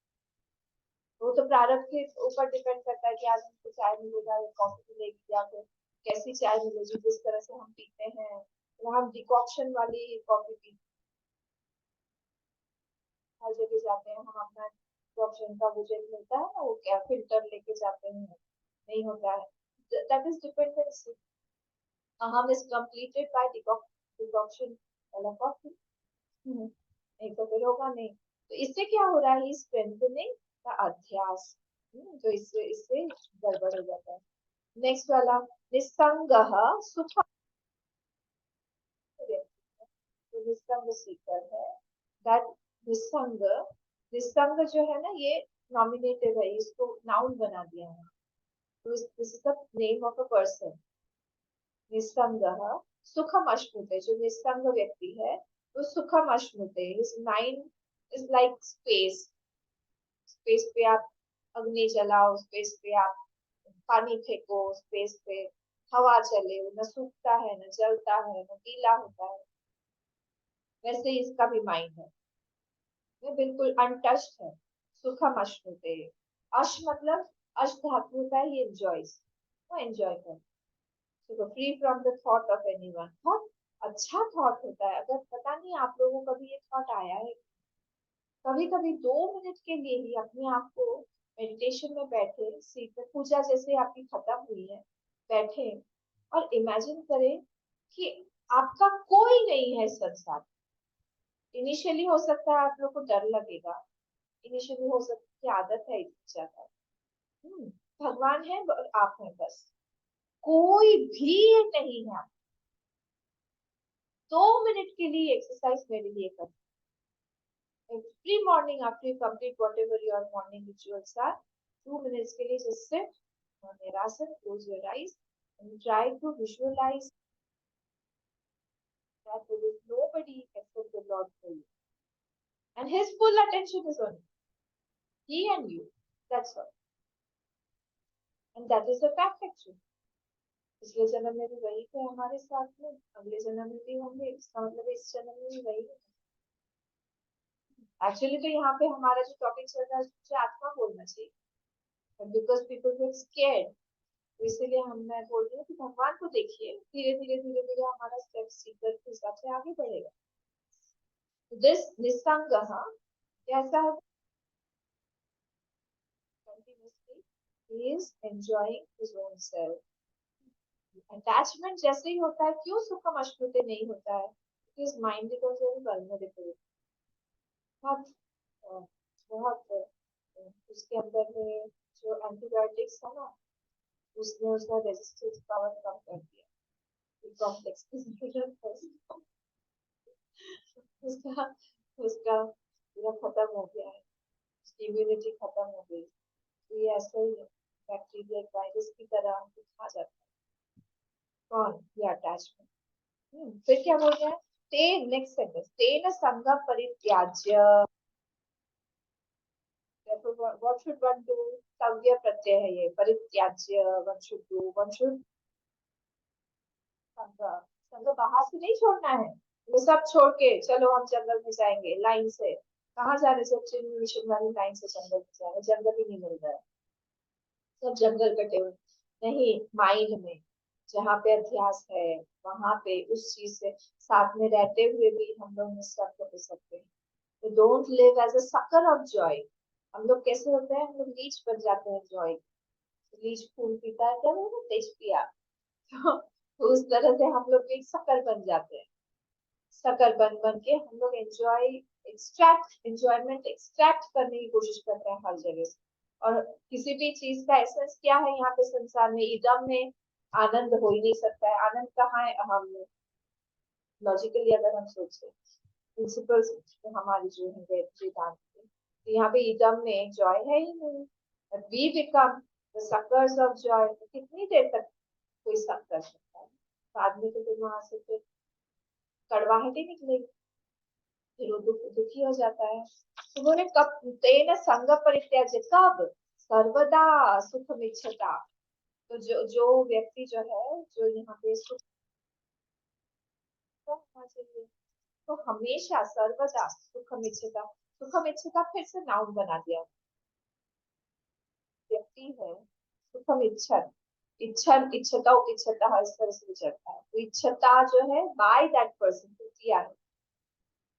वो तो प्रारब्ध के ऊपर डिपेंड करता है कि आज हमको चाय मिलेगा या कॉफी मिलेगी, या फिर कैसी चाय मिलेगी, जिस तरह से हम पीते हैं, तो हम डिकॉक्शन वाली कॉफी पीते, हर जगह जाते हैं हम अपना डिकॉक्शन का वो जो मिलता है ना, वो क्या फिल्टर लेके जाते हैं, नहीं होता है, दैट इज डिपेंडेंसी, हम इज कंप्लीटेड बाय डिकॉक्शन वाला कॉफी, नहीं तो फिर होगा नहीं, तो इससे क्या हो रहा है, स्ट्रेंथनिंग का अध्यास, तो इससे इससे गड़बड़ हो जाता है। नेक्स्ट वाला, निस्संग सुख, तो निस्संग सीकर है, दैट निस्संग, निस्संग जो है ना, ये नॉमिनेटिव है, इसको नाउन बना दिया है, तो this is the name of a person, निस्संग सुखम अश्नुते, जो निस्संग व्यक्ति है तो सुखम अश्नुते, his mind is like space, space पे आप अग्नि जलाओ, स्पेस पे आप पानी फेंको, स्पेस पे हवा चले, न सूखता है न जलता है न गीला होता है, वैसे ही इसका भी माइंड है, ये बिल्कुल अनटच्ड है, सुखम अश्नुते, अश मतलब अश धातु होता है, ये एंजॉयज, वो एंजॉय कर, तो free from the thought of anyone, बहुत अच्छा थॉट होता है, अगर पता नहीं आप लोगों को कभी ये थॉट आया है, कभी कभी 2 मिनट के लिए ही अपने आप को मेडिटेशन में बैठे, सीट पे पूजा जैसे आपकी खत्म हुई है, बैठे और इमेजिन करें कि आपका कोई नहीं है संसार। इनिशियली हो सकता है आप लोग को डर लगेगा, इनिशियली हो सकता है कि आदत है इतनी ज्यादा, भगवान है और आप हैं, बस कोई भी नहीं है। 2 मिनट के लिए एक्सरसाइज मेरे लिए कर। Every morning after you complete whatever your morning rituals are, 2 minutes के लिए just sit on Nirasana, close your eyes and try to visualize that there is nobody except the Lord for you. And His full attention is on you. He and you. That's all. And that is the fact actually. पिछले जन्म में भी वही थे हमारे साथ में, अगले जन्म में भी होंगे, इसका मतलब इस जन्म में भी वही है। एक्चुअली तो यहाँ पे हमारा जो टॉपिक चल रहा है उससे आत्मा बोलना चाहिए, but because people get scared, तो इसीलिए मैं बोल रही हूँ कि भगवान को देखिए, धीरे धीरे धीरे धीरे हमारा स्टेप सीक्वेंस के हिसाब से आगे बढ़ेगा। दिस निसंग कैसा है? Continuously he is enjoying his own self. Attachment जैसे ही होता है, क्यों सुखम अश्नुते नहीं होता है? His mind becomes very vulnerable. बहुत बहुत उसके अंदर में जो एंटीबायोटिक्स है ना, उसने उसका रेजिस्टेंस पावर कम कर दिया। कॉम्प्लेक्स उसका उसका पूरा खत्म हो गया है, इम्यूनिटी खत्म हो गई। तो ये ऐसे ही बैक्टीरिया वायरस की तरह खा जाता है। कौन? ये अटैचमेंट। फिर क्या बोल रहा है? ते नेक्स्ट सेंटेंस, तेन संग परित्याज्य, what should one do? सव्य प्रत्यय है ये, परित्याज्य one should do, one should संग, संग बाहर से नहीं छोड़ना है, ये सब छोड़ के चलो हम जंगल में जाएंगे लाइन से। कहाँ जा रहे? सब चिन्ह मिशन वाली लाइन से जंगल में जा रहे, जंगल ही नहीं मिल रहा है, सब जंगल कटे हुए। नहीं, माइंड में जहाँ पे अध्यास है वहां पे उस चीज से साथ में रहते हुए भी हम लोग निष्ठा कर सकते हैं। तो don't live as a sucker of joy. हम लोग कैसे होते हैं? हम लोग लीच बन जाते हैं जॉय। लीच फूल पीता है, क्या बोलते हैं, तेज पिया। तो उस तरह से हम लोग एक शक्कर बन जाते हैं। शक्कर बन बन के हम लोग एंजॉयमेंट एक्सट्रैक्ट करने की कोशिश करते हैं हर जगह से। और किसी भी चीज का एसेंस क्या है यहाँ पे संसार में? इदम में आनंद हो ही नहीं सकता है। आनंद कहाँ है? अहम में। लॉजिकली अगर हम सोचे, प्रिंसिपल्स हमारी जो है वेदांत के, तो यहाँ पे इदम में जॉय है ही नहीं। We become the suckers of joy. कितनी देर तक कोई सक कर सकता है? बाद में तो फिर वहां से फिर कड़वाहट ही निकलेगी, फिर वो दुखी हो जाता है। तो बोले कब तेन संग परित्याज्य, कब? सर्वदा सुख मिच्छता। तो जो व्यक्ति जो है, जो यहाँ पे सुख होना चाहिए, तो हमेशा सर्वदा सुखम इच्छता। सुखम इच्छता फिर से नाउन बना दिया। व्यक्ति है सुखम इच्छत, इच्छन इच्छता इच्छता इस तरह से चलता है। तो इच्छता जो है बाय दैट पर्सन को किया है,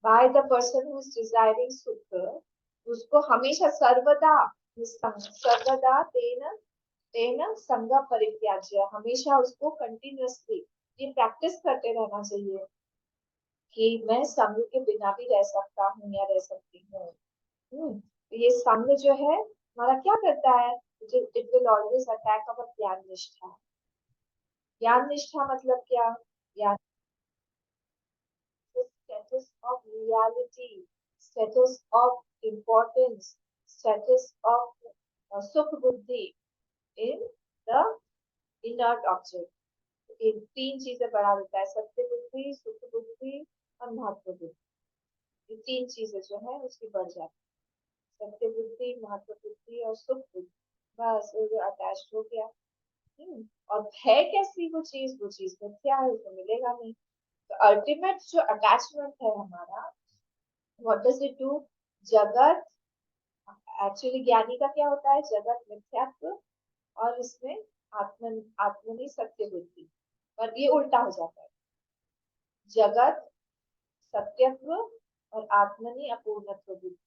by the person who is desiring सुख, उसको हमेशा सर्वदा सर्वदा तेन तेन संग परित्याज्य, हमेशा उसको कंटिन्यूअसली ये प्रैक्टिस करते रहना चाहिए कि मैं संग के बिना भी रह सकता हूँ या रह सकती हूँ। तो ये संग जो है हमारा क्या करता है? इट विल ऑलवेज अटैक अवर ज्ञान निष्ठा। ज्ञान निष्ठा मतलब क्या? ज्ञान status of reality, status of importance, status of सुख बुद्धि इन द इनर्ट ऑब्जेक्ट। इन तीन चीजें बढ़ा देता है, सत्य बुद्धि, सुख बुद्धि और महत्व बुद्धि। ये तीन चीजें जो है उसकी बढ़ जाती है, सत्य बुद्धि, महत्व बुद्धि और सुख बुद्धि। बस वो अटैच हो गया। और है कैसी वो चीज में क्या है, उसको मिलेगा नहीं। तो अल्टीमेट जो अटैचमेंट है हमारा, व्हाट डज इट डू? जगत, एक्चुअली ज्ञानी का क्या होता है? जगत मिथ्यात्व और इसमें आत्मनि सत्य बुद्धि, पर ये उल्टा हो जाता है। जगत सत्यत्व और आत्मनि अपूर्णत्व बुद्धि,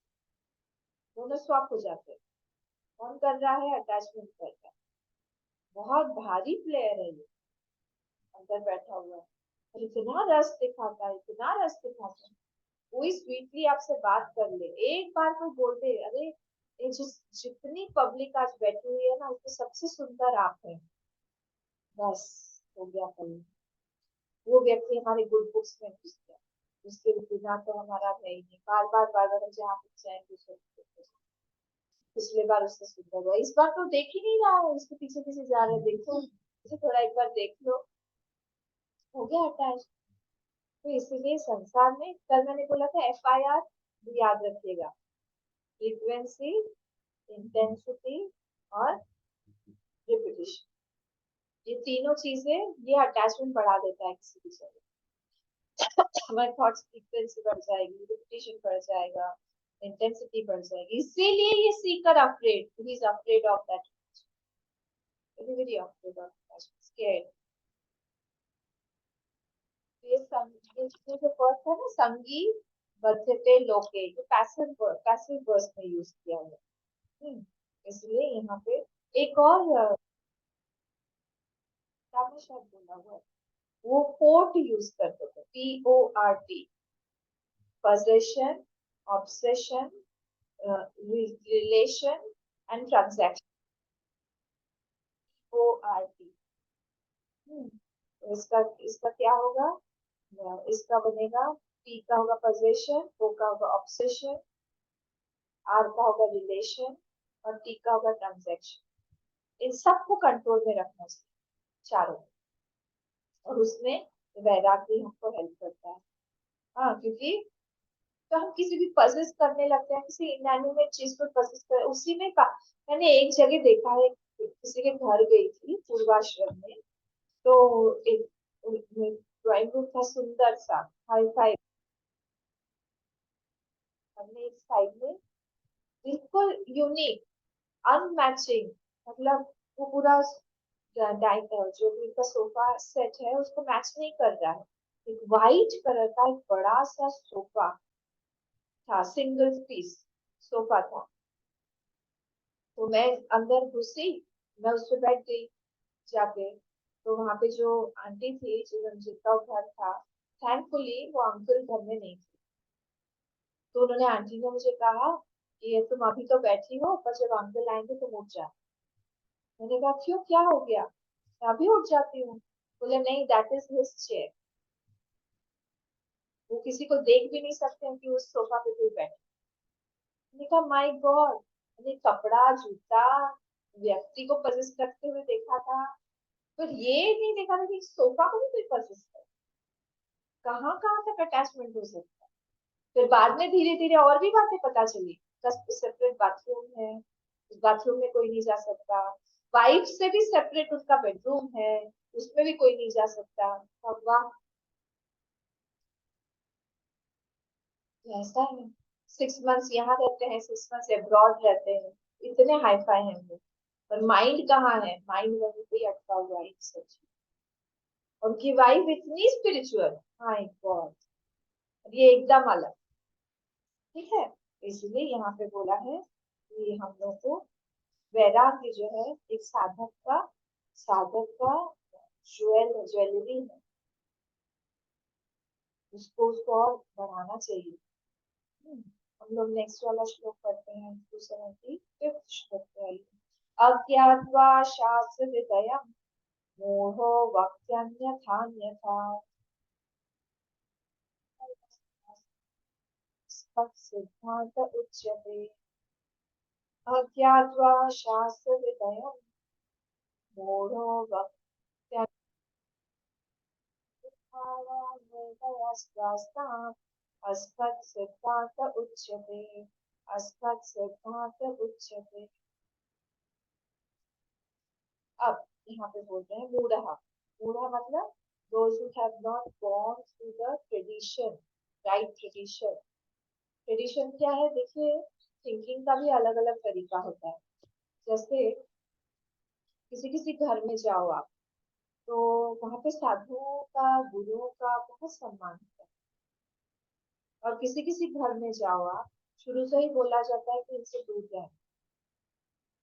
दोनों स्वap हो जाते हैं। कौन कर रहा है? अटैचमेंट कर रहा है। बहुत भारी प्लेयर है ये, अंदर बैठा हुआ है और इतना रस दिखाता है, इतना रस दिखाता है। कोई स्वीटली आपसे बात कर ले, एक बार कोई बोल दे, अरे ये जो जितनी पब्लिक आज बैठी हुई है ना, उसमें सबसे सुंदर आप है। बस हो गया कल। वो व्यक्ति हमारे गुड बुक्स में घुस गया। उसके बिना तो हमारा है ही नहीं। बार बार बार बार हम जहाँ पे जाएंगे पिछले बार उससे सुंदर हुआ, इस बार तो देख ही नहीं रहा है, उसके पीछे पीछे जा रहे हैं, देखो उसे थोड़ा एक बार देख लो। हो गया अटैच। तो इसीलिए संसार में कल मैंने बोला था FIR, याद रखिएगा, फ्रीक्वेंसी, इंटेंसिटी और रिपीटिशन। ये तीनों चीजें ये अटैचमेंट बढ़ा देता है किसी भी जगह। हमारे थॉट्स फ्रीक्वेंसी बढ़ जाएगी, रिपीटिशन बढ़ जाएगा, इंटेंसिटी बढ़ जाएगी। इसीलिए ये Sikar afraid, he is afraid of that, very afraid of that, scared. ये जो वर्ड था ना, संगी बद्धते लोके, ये पैसिव वर्स में यूज किया हुआ है। इसलिए यहाँ पे एक और क्या मैं शब्द बोला हुआ है, वो पोर्ट यूज करते थे, PORT, possession, obsession, relation and transaction, PORT। इसका इसका क्या होगा, इसका बनेगा, P का होगा पोजेशन, O का होगा ऑब्सेशन, R का होगा रिलेशन और T का होगा ट्रांजैक्शन। इन सबको कंट्रोल में रखना चाहिए, चारों। और उसमें वैराग्य हमको हेल्प करता है। हाँ, क्योंकि तो हम किसी भी पजेस करने लगते हैं, किसी इनएनिमेट चीज को पजेस कर, उसी में मैंने एक जगह देखा है, किसी के घर गई थी पूर्वाश्रम में। तो एक ड्राइंग रूम था, सुंदर सा, हाई फाई। हमने एक साइड में बिल्कुल यूनिक, अनमैचिंग, मतलब वो पूरा जो भी उनका सोफा सेट है उसको मैच नहीं कर रहा है। एक वाइट कलर का एक बड़ा सा सोफा था, सिंगल पीस सोफा था। तो मैं अंदर घुसी, मैं उस पर बैठ गई जाके। तो वहां पे जो आंटी थी, जिनका घर था, थैंकफुली वो अंकल घर में नहीं थे। तो उन्होंने, आंटी ने मुझे कहा कि ये तुम अभी तो बैठी हो, पर जब अंकल आएंगे तुम उठ जा। मैंने कहा क्यों, क्या हो गया, मैं अभी उठ जाती हूँ। बोले नहीं, दैट इज हिज चेयर, वो किसी को देख भी नहीं सकते हैं कि उस सोफा पे कोई बैठे। मैंने कहा माय गॉड, मैंने कपड़ा जूता व्यक्ति को पजेस करते हुए देखा था, पर ये नहीं देखा था कि सोफा को भी कोई पजेस कर। कहाँ कहाँ तक अटैचमेंट हो सकता है। फिर बाद में धीरे धीरे और भी बातें पता चली। सेपरेट बाथरूम है, उस बाथरूम में कोई नहीं जा सकता। वाइफ से भी सेपरेट उसका बेडरूम है, उसमें भी कोई नहीं जा सकता। अब वाह, ऐसा है। 6 मंथ्स यहाँ रहते हैं, 6 मंथ्स अब्रॉड रहते हैं, इतने हाई फाई हैं वो। पर माइंड कहाँ है, माइंड वहीं पे ही अटका हुआ है सच। उनकी वाइफ इतनी स्पिरिचुअल, माय गॉड, ये एकदम अलग। ठीक है, इसलिए यहाँ पे बोला है कि हम लोग को वैराग्य जो है एक साधक का ज्वेलरी है, उसको और बढ़ाना चाहिए। हम लोग नेक्स्ट वाला श्लोक पढ़ते हैं, 275 श्लोक पे आइए। अज्ञात्वा शास्त्र हृदयम् मोहो वक्त्यन्यथान्यथा सिद्धांत उच्यते। अज्ञात्वा शास्त्र हृदयम् मोहो वक्त्यन्यथान्यथा अस्मत् सिद्धांत उच्यते। अस्मत् सिद्धांत उच्यते। अब यहाँ पे बोलते हैं मूढ़ा। मूढ़ा मतलब those who have not gone through the tradition, right tradition। Tradition क्या है, देखिए, थिंकिंग का भी अलग अलग तरीका होता है। जैसे किसी किसी घर में जाओ आप, तो वहां पे साधुओं का, गुरुओं का बहुत सम्मान होता है। और किसी किसी घर में जाओ आप, शुरू से ही बोला जाता है कि इनसे दूर रहें,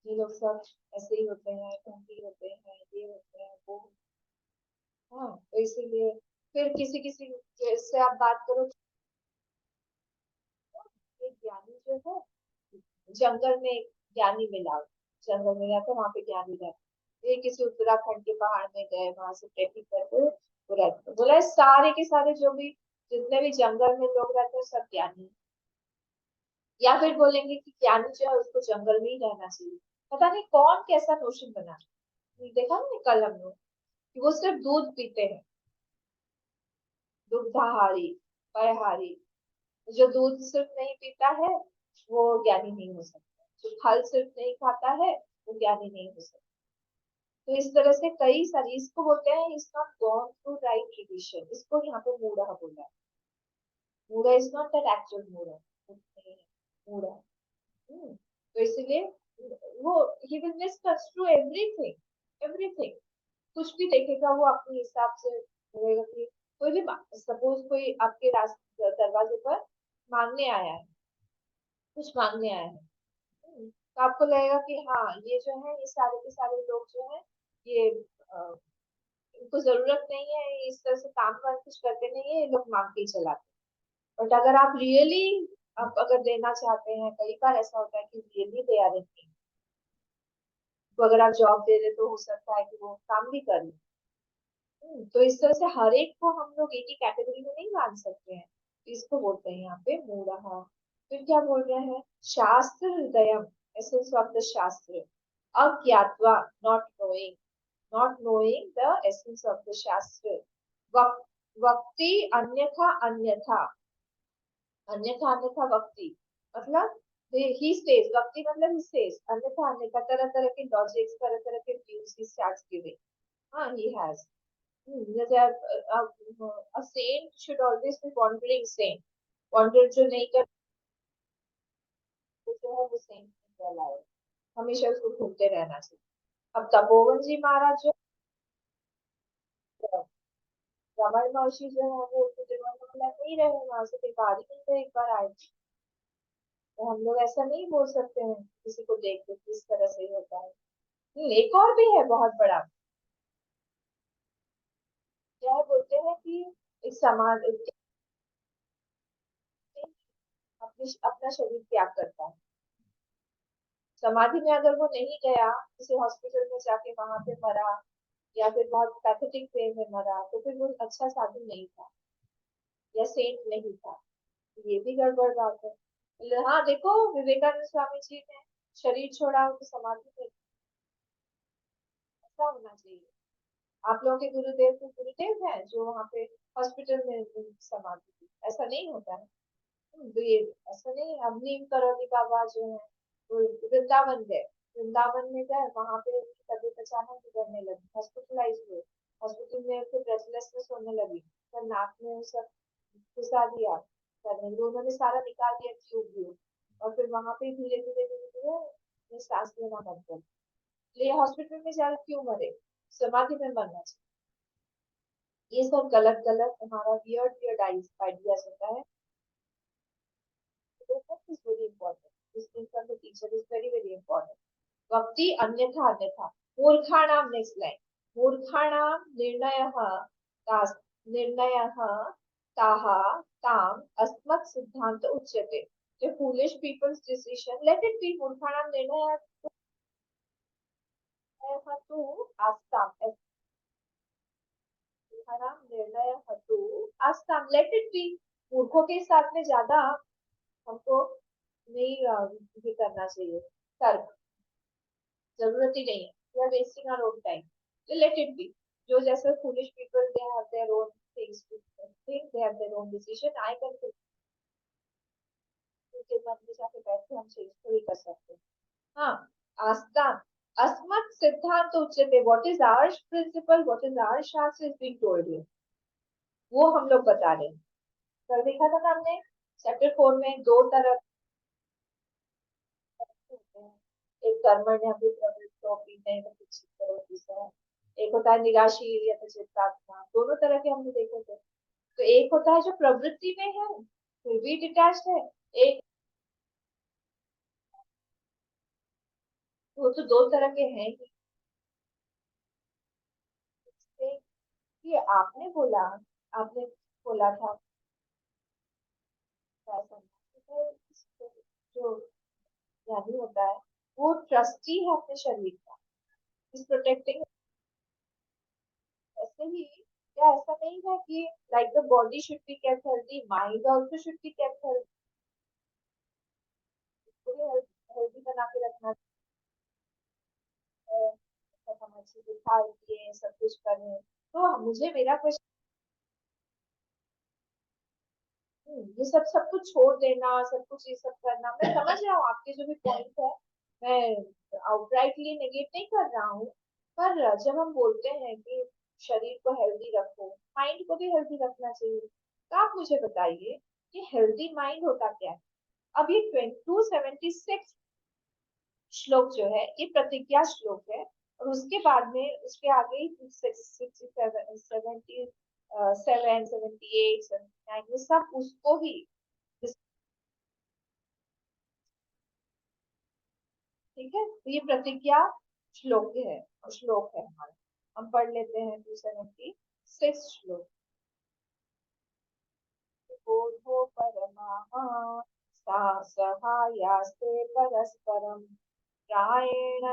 ये लोग सब ऐसे ही होते हैं, ढोंगी होते हैं, ये होते हैं, वो। हाँ, तो इसीलिए फिर किसी किसी से आप बात करो, तो एक ज्ञानी जो है जंगल में एक ज्ञानी मिला, जंगल में गया था, वहां पे ज्ञानी रहता, ये किसी उत्तराखंड के पहाड़ में गए, वहां से ट्रेकिंग करते हुए वो रहते, बोला सारे के सारे जो भी जितने भी जंगल में लोग रहते हैं सब ज्ञानी हैं। या फिर बोलेंगे कि ज्ञानी जो है उसको जंगल में ही रहना चाहिए। पता नहीं कौन कैसा नोशन बना, देखा ना कल हम लोग कि वो सिर्फ दूध पीते हैं, दुग्धाहारी, परहारी। जो दूध सिर्फ नहीं पीता है वो ज्ञानी नहीं हो सकता, जो फल सिर्फ नहीं खाता है वो ज्ञानी नहीं हो सकता। तो इस तरह से कई सारी, इसको बोलते हैं is not gone through right tradition, इसको यहाँ पे मूढ़ा बोला है। मूढ़ा इज नॉट दैट एक्चुअल मूढ़ा, नहीं है मूढ़ा। तो इसलिए वो he will misconstrue everything, everything, कुछ भी देखेगा वो अपने हिसाब से रहेगा कि कोई भी सपोज कोई आपके दरवाजे पर मांगने आया है, कुछ मांगने आया है, तो आपको लगेगा कि हाँ ये जो है ये सारे के सारे लोग जो है ये इनको जरूरत नहीं है, ये इस तरह से काम कर कुछ करते नहीं है, ये लोग मांग के ही चलाते। बट अगर आप रियली आप अगर देना चाहते हैं, कई बार ऐसा होता है कि रियली दे आर इन, तो अगर आप जॉब दे रहे तो हो सकता है कि वो काम भी कर ले। तो इस तरह से हर एक को हम लोग एक ही कैटेगरी में नहीं मान सकते हैं, तो इसको बोलते हैं यहाँ पे मूढ़ा। फिर क्या बोल रहे हैं, शास्त्र हृदयम, एसेंस ऑफ द शास्त्र, अज्ञात्वा, not knowing, not knowing the essence of the शास्त्र, वक्ति अन्यथा अन्यथा, अन्यथा अन्यथा वक्ति मतलब ही सेज, वक्ति मतलब ही सेज, अन्यथा अन्यथा तरह तरह के लॉजिक्स, तरह तरह के व्यूज ही स्टार्ट्स गिविंग। हाँ he has. जैसे a saint should always be wandering saint, wander जो नहीं कर जो है वो saint नहीं कहलाए, हमेशा उसको घूमते रहना चाहिए। अब तपोवन जी महाराज जो रमन महर्षि जो है वो तो तिरुवन्नमलाई नहीं रहे, वहां से भिखारी नहीं थे, एक बार आए, तो हम लोग ऐसा नहीं बोल सकते हैं किसी को देख के किस तरह से होता है। एक और भी है बहुत बड़ा, क्या है बोलते हैं कि एक समाज अपनी अपना शरीर त्याग करता है, समाधि में अगर वो नहीं गया, किसी हॉस्पिटल में जाके वहां पे मरा, या फिर बहुत पैथेटिक वे में मरा, तो फिर वो अच्छा साधु नहीं था या सेंट नहीं था, ये भी गड़बड़ बात है। हाँ देखो विवेकानंद स्वामी जी ने शरीर छोड़ा उनको समाधि में, ऐसा होना चाहिए। आप लोगों के गुरुदेव तो गुरुदेव हैं जो वहाँ पे हॉस्पिटल में समाधि थी, ऐसा नहीं होता है। तो ये ऐसा नहीं, अब नीम करोली बाबा जो है वो वृंदावन गए, वृंदावन में गए, वहां पे उनकी तबीयत अचानक बिगड़ने लगी, हॉस्पिटलाइज हुए, हॉस्पिटल में फिर ब्रेथलेसनेस होने लगी, फिर नाक में वो सब घुसा दिया करने, तो उन्होंने सारा निकाल दिया ट्यूब व्यूब, और फिर वहां पे धीरे धीरे धीरे धीरे उन्हें सांस लेना बंद कर दिया। ये हॉस्पिटल में जाकर क्यों मरे, समाधि में मरना चाहिए। ये सब गलत गलत हमारा वियर्ड वियर्ड आइडियाज होता है। Focus is very important. Listening from the teacher is very, very important. Vakti अन्यथा अन्यथा, मूर्खाणाम नेक्स्ट लाइन, मूर्खाणाम निर्णयः तास् निर्णयः ताः ताम अस्मत् सिद्धांत उच्यते। The foolish people's decision, let it be मूर्खाणाम निर्णयः तु आस्ताम, मूर्खाणाम निर्णयः तु आस्ताम, let it be। मूर्खों के साथ में ज्यादा हमको नहीं ये करना चाहिए तर्क, जरूरत ही नहीं है, we are wasting our own time, तो लेट इट बी। जो जैसे foolish people they have their own things to think, they have their own decision, I can उनके मन में जाके बैठ के हम चेंज तो ही कर सकते हैं। हाँ, आस्था, अस्मत् सिद्धांत उच्यते, what is our principle, what is our shastra is being told you, वो हम लोग बता रहे हैं। कल देखा था ना हमने चैप्टर 4 में दो तरह होते हैं, एक कर्मण्य अभी प्रवृत्तो पीते कुछ करो, एक होता है निराशीर या तो चित्तात्मा, दोनों तरह के हमने देखे थे। तो एक होता है जो प्रवृत्ति में है फिर भी डिटैच्ड है, एक वो तो दो तरह के हैं ही। ये आपने बोला, आपने बोला था जो ज्ञानी होता है वो ट्रस्टी है अपने शरीर का, इज प्रोटेक्टिंग। ऐसे ही क्या ऐसा नहीं है कि like the body should be kept healthy, mind also should be kept healthy, पूरे हेल्दी बना के रखना है, सब हम अच्छे से खाए पिए सब कुछ करें। तो मुझे मेरा क्वेश्चन, ये सब सब कुछ छोड़ देना, सब कुछ ये सब करना, मैं समझ रहा हूँ आपके जो भी पॉइंट है, मैं आउटराइटली नेगेट नहीं कर रहा हूँ। पर जब हम बोलते हैं कि शरीर को हेल्दी रखो, माइंड को भी हेल्दी रखना चाहिए, तो आप मुझे बताइए कि हेल्दी माइंड होता क्या है। अब ये 276 श्लोक जो है ये प्रतिज्ञा श्लोक है, और उसके बाद में उसके आगे ही 78 79 ये सब उसको ही, ठीक है। तो ये प्रतिज्ञा श्लोक है हमारा, हम पढ़ लेते हैं 276 श्लोक। बोधो परमा सा सहायास्ते परस्परम प्रायेण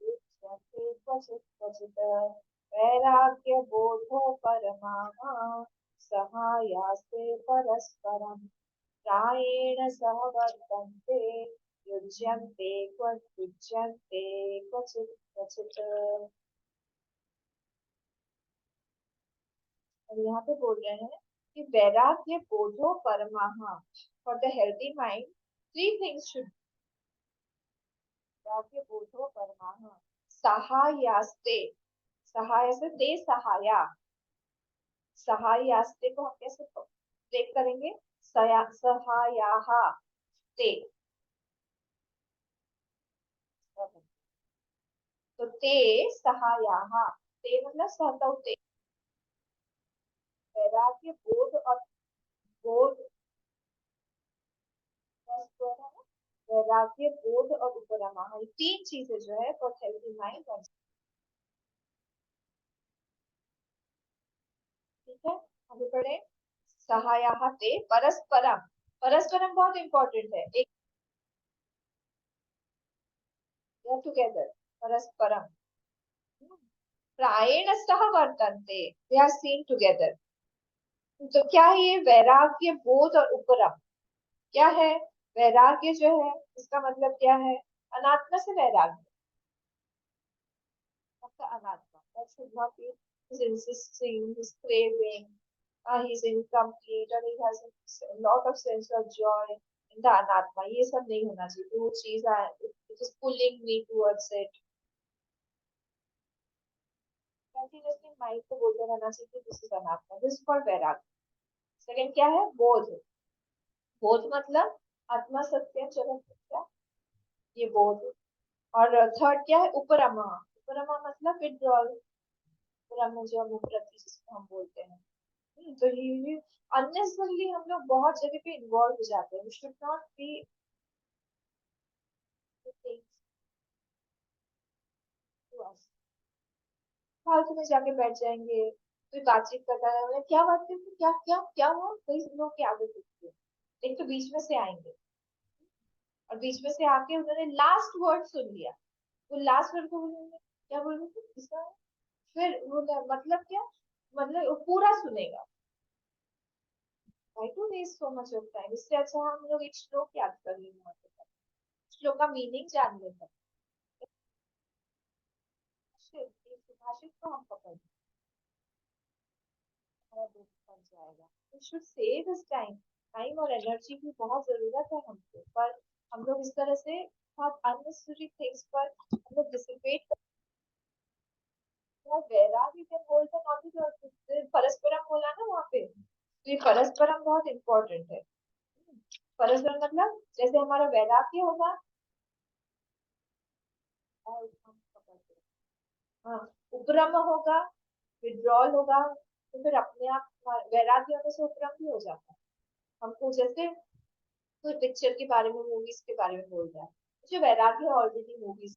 युज्यते क्वचित् क्वचित् वैराग्य बोधो परमा सहायास्ते परस्परम प्रायेण सह वर्तन्ते युज्यन्ते क्वचित् क्वचित्। और यहाँ पे बोल रहे हैं कि वैराग्य बोधो परमाह, for the healthy mind three things should, वैराग्य बोधो परमाह सहायास्ते, सहाय से ते सहाया, सहायास्ते को हम कैसे ब्रेक करेंगे, सहायाहा ते, तो ते सहायाहा, ते मतलब सहतौ ते, वैराग्य बोध और बोध, वैराग्य बोध और उपरमा, ये तीन चीजें जो है फॉर हेल्दी माइंड बन, ठीक है। आगे बढ़े, सहायः ते परस्परम, परस्परम बहुत इंपॉर्टेंट है, एक टुगेदर, परस्परम, प्रायेण सह वर्तन्ते, दे आर सीन टुगेदर। तो क्या है ये वैराग्य बोध और उपरम, क्या है, वैराग्य जो है इसका मतलब क्या है, अनात्मा से वैराग्य, अनात्मा, that should not be, he's insisting, he's craving, he's incomplete, or he has a lot of sense of joy in the anatma, ये सब नहीं होना चाहिए, तो वो चीज it is pulling me towards it, continuously mind को बोलते रहना चाहिए दिस इज अनात्मा, दिस इज फॉर वैराग्य। सेकंड क्या है, बोध, बोध मतलब आत्मा सत्य जगत सत्य, ये बोध। और थर्ड क्या है, उपरमा, उपरमा मतलब विड्रॉल, उपरमा जो हम प्रति जिसको हम बोलते हैं। तो ये अननेसेसरली हम लोग बहुत जगह पे इन्वॉल्व हो जाते हैं, वी शुड नॉट बी फालतू में जाके बैठ जाएंगे, कोई बातचीत करता है, बोले क्या बात करती, क्या क्या क्या हुआ, कई लोग की आदत होती है, एक तो बीच में से आएंगे, और बीच में से आके उन्होंने लास्ट वर्ड सुन लिया, वो लास्ट वर्ड को बोलेंगे क्या बोल रहे थे इसका, फिर वो मतलब क्या, मतलब वो पूरा सुनेगा, why to waste so much of time, इससे अच्छा हम लोग एक श्लोक याद कर लेंगे, श्लोक का मीनिंग जान लेते हैं, सुभाषित को हम पकड़, हमारा दोस्त बन जाएगा, we should save this time, time और एनर्जी की बहुत जरूरत है हमको, पर हम लोग इस तरह से बहुत अननेसेसरी थिंग्स पर हम लोग डिसिपेट करते हैं। वैराग्य कैन बोलते हैं नॉट, परस्परम बोला ना वहाँ पे, तो ये परस्परम बहुत इंपॉर्टेंट है। परस्परम मतलब जैसे हमारा वैराग्य होगा और हम पकड़ते हैं। हाँ, उपरम होगा, विड्रॉल होगा, तो फिर अपने आप वैराग्य होने से उपरम भी हो जाता है। हमको जैसे कोई पिक्चर के बारे में, मूवीज के बारे में बोल रहा है, मुझे वैराग्य ऑलरेडी मूवीज,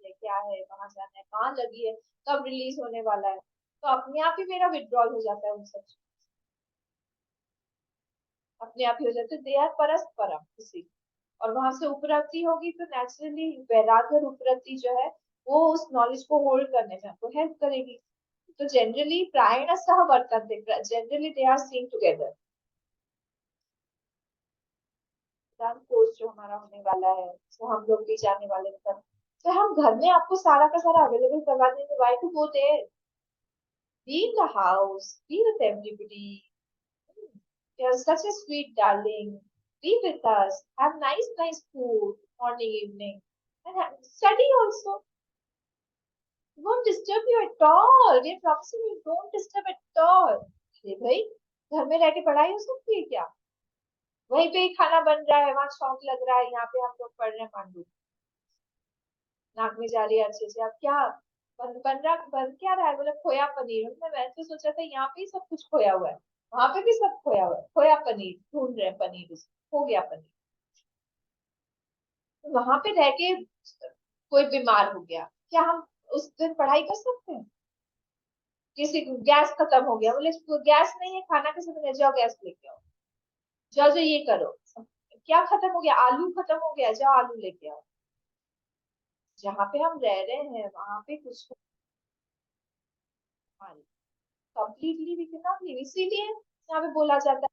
है क्या है, कहाँ जाना है, कहाँ लगी है, कब रिलीज होने वाला है, तो अपने आप ही मेरा विड्रॉल हो जाता है उन सब। अपने आप ही हो जाते, दे आर परस्परम किसी। और वहां से उपरति होगी तो नेचुरली वैराग्य उपरति जो है वो उस नॉलेज को होल्ड करने में आपको हेल्प करेगी। तो जनरली प्रायण सह वर्तन्ते, generally they are seen together. Course जो हमारा होने वाला है, तो हम लोग भी जाने वाले हैं, तो हम घर में आपको सारा का सारा अवेलेबल करवा देंगे। Why to go there? Be in the house, be with everybody, you're such a sweet darling, be with us, have nice food morning evening, and study also. Won't disturb you at all, we are promising you don't disturb at all। अरे भाई, घर में रह के पढ़ाई हो सकती है क्या? वहीं पे ही खाना बन रहा है, वहां शौक लग रहा है, यहाँ पे हम लोग पढ़ रहे हैं पांडु, नाक में जा रही है अच्छे से। अब क्या बन क्या रहा है? बोले खोया पनीर। मैं तो सोचा था यहाँ पे ही सब कुछ खोया हुआ है, वहां पे भी सब खोया हुआ है, खोया पनीर ढूंढ रहे हैं, पनीर हो गया पनीर। तो वहां पे रह के कोई बीमार हो गया, क्या हम उस दिन पढ़ाई कर सकते हैं? किसी को गैस खत्म हो गया, बोले गैस नहीं है, खाना कैसे बने, जाओ गैस लेके आओ, जाओ जो ये करो। क्या खत्म हो गया? आलू खत्म हो गया, जाओ आलू लेके आओ। जहाँ पे हम रह रहे हैं वहां पे कुछ completely we can not live, इसीलिए यहाँ पे बोला जाता